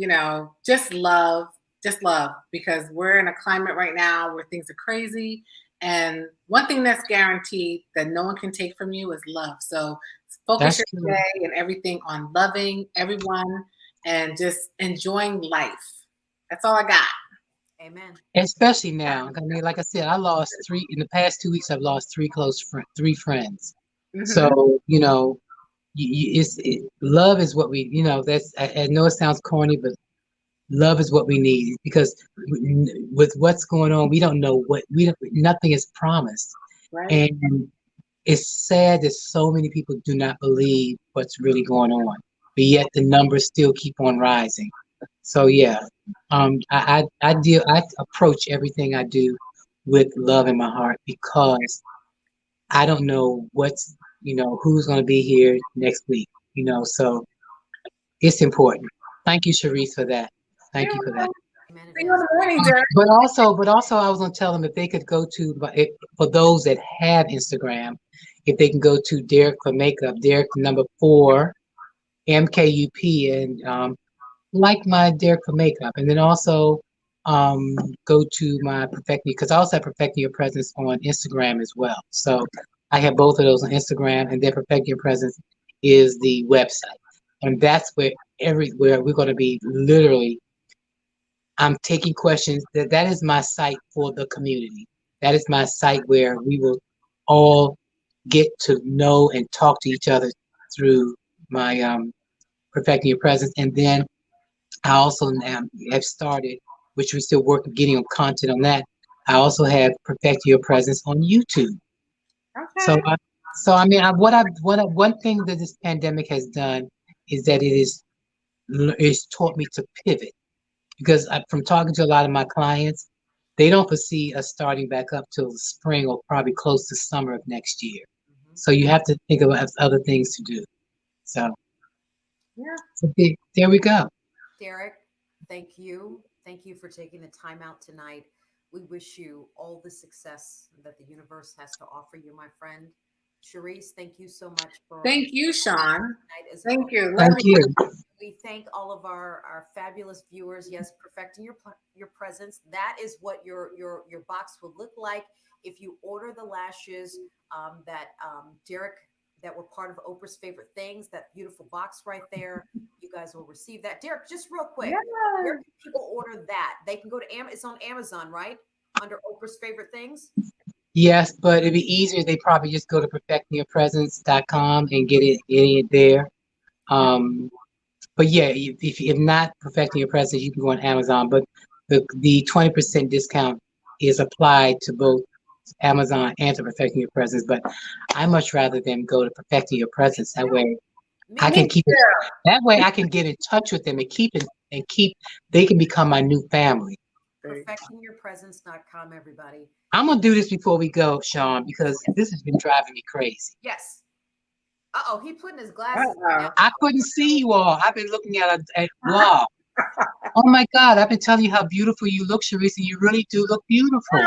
just love, just love, because we're in a climate right now where things are crazy. And one thing that's guaranteed that no one can take from you is love. So focus That's your true. day and everything on loving everyone and just enjoying life. That's all I got. Amen. Especially now. I mean, like I said, I lost three in the past 2 weeks. I've lost three friends. Mm-hmm. So, you know, love is what we, you know, I know it sounds corny, but love is what we need, because with what's going on, we don't know nothing is promised. Right. And it's sad that so many people do not believe what's really going on, but yet the numbers still keep on rising. So yeah, I approach everything I do with love in my heart, because I don't know who's going to be here next week, so it's important. Thank you, Sharice, for that. Thank you for that. Amen. See you in the morning, Derrick. But also, I was going to tell them if they could go to, for those that have Instagram, if they can go to Derrick for Makeup, Derrick #4, MKUP, and like my Derrick for Makeup, and then also go to my Perfecting, because I also have Perfecting Your Presence on Instagram as well. So I have both of those on Instagram, and then Perfecting Your Presence is the website, and that's where everywhere we're going to be literally. I'm taking questions. That is my site for the community. That is my site where we will all get to know and talk to each other through my Perfecting Your Presence. And then I also have started, which we're still working, getting on content on that. I also have Perfecting Your Presence on YouTube. Okay. So I mean, one thing that this pandemic has done is that it's taught me to pivot. Because from talking to a lot of my clients, they don't foresee us starting back up till the spring or probably close to summer of next year. Mm-hmm. So you have to think about other things to do. So, yeah. So there we go. Derrick, thank you. Thank you for taking the time out tonight. We wish you all the success that the universe has to offer you, my friend. Sharice, thank you so much for. Thank you, Shawn. Thank you. Thank you. We thank all of our fabulous viewers. Yes, Perfecting Your Presence. That is what your box will look like if you order the lashes that Derrick, that were part of Oprah's Favorite Things. That beautiful box right there. You guys will receive that. Derrick, just real quick, where can people order that? They can go to it's on Amazon, right? Under Oprah's Favorite Things. Yes, but it'd be easier. They probably just go to perfectingyourpresence.com and get it there. But yeah, if not Perfecting Your Presence, you can go on Amazon. But the 20% discount is applied to both Amazon and to Perfecting Your Presence. But I much rather them go to Perfecting Your Presence. That way, I can keep it. That way, I can get in touch with them and keep. They can become my new family. Perfectingyourpresence.com, everybody. I'm gonna do this before we go, Shawn, because this has been driving me crazy. Yes. Uh-oh, he putting his glasses down. I couldn't see you all. I've been looking at a blog. Oh my God, I've been telling you how beautiful you look, Sharice, and you really do look beautiful.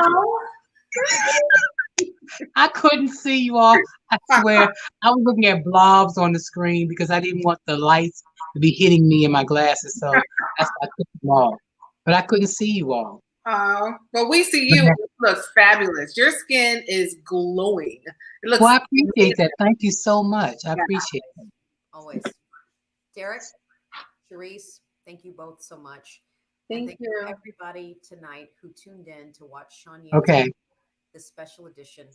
I couldn't see you all. I swear. I was looking at blobs on the screen because I didn't want the lights to be hitting me in my glasses. So that's why I took them off. But I couldn't see you all. Oh, but we see you. It looks fabulous. Your skin is glowing. It looks. Well, I appreciate that. Thank you so much. I appreciate it. Always. Derrick, Sharice, thank you both so much. Thank you, everybody tonight who tuned in to watch Shawn Yancy, okay, the special edition.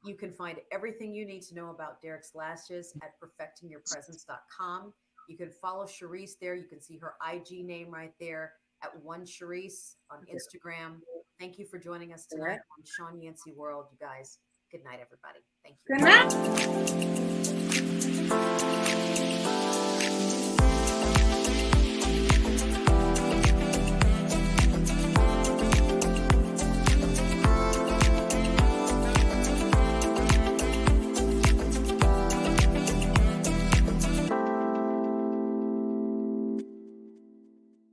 You can find everything you need to know about Derrick's lashes at perfectingyourpresence.com. You can follow Sharice there. You can see her IG name right there at @1Sharice on Instagram. Thank you for joining us tonight on Shawn Yancy World, you guys. Good night, everybody. Thank you. Good night.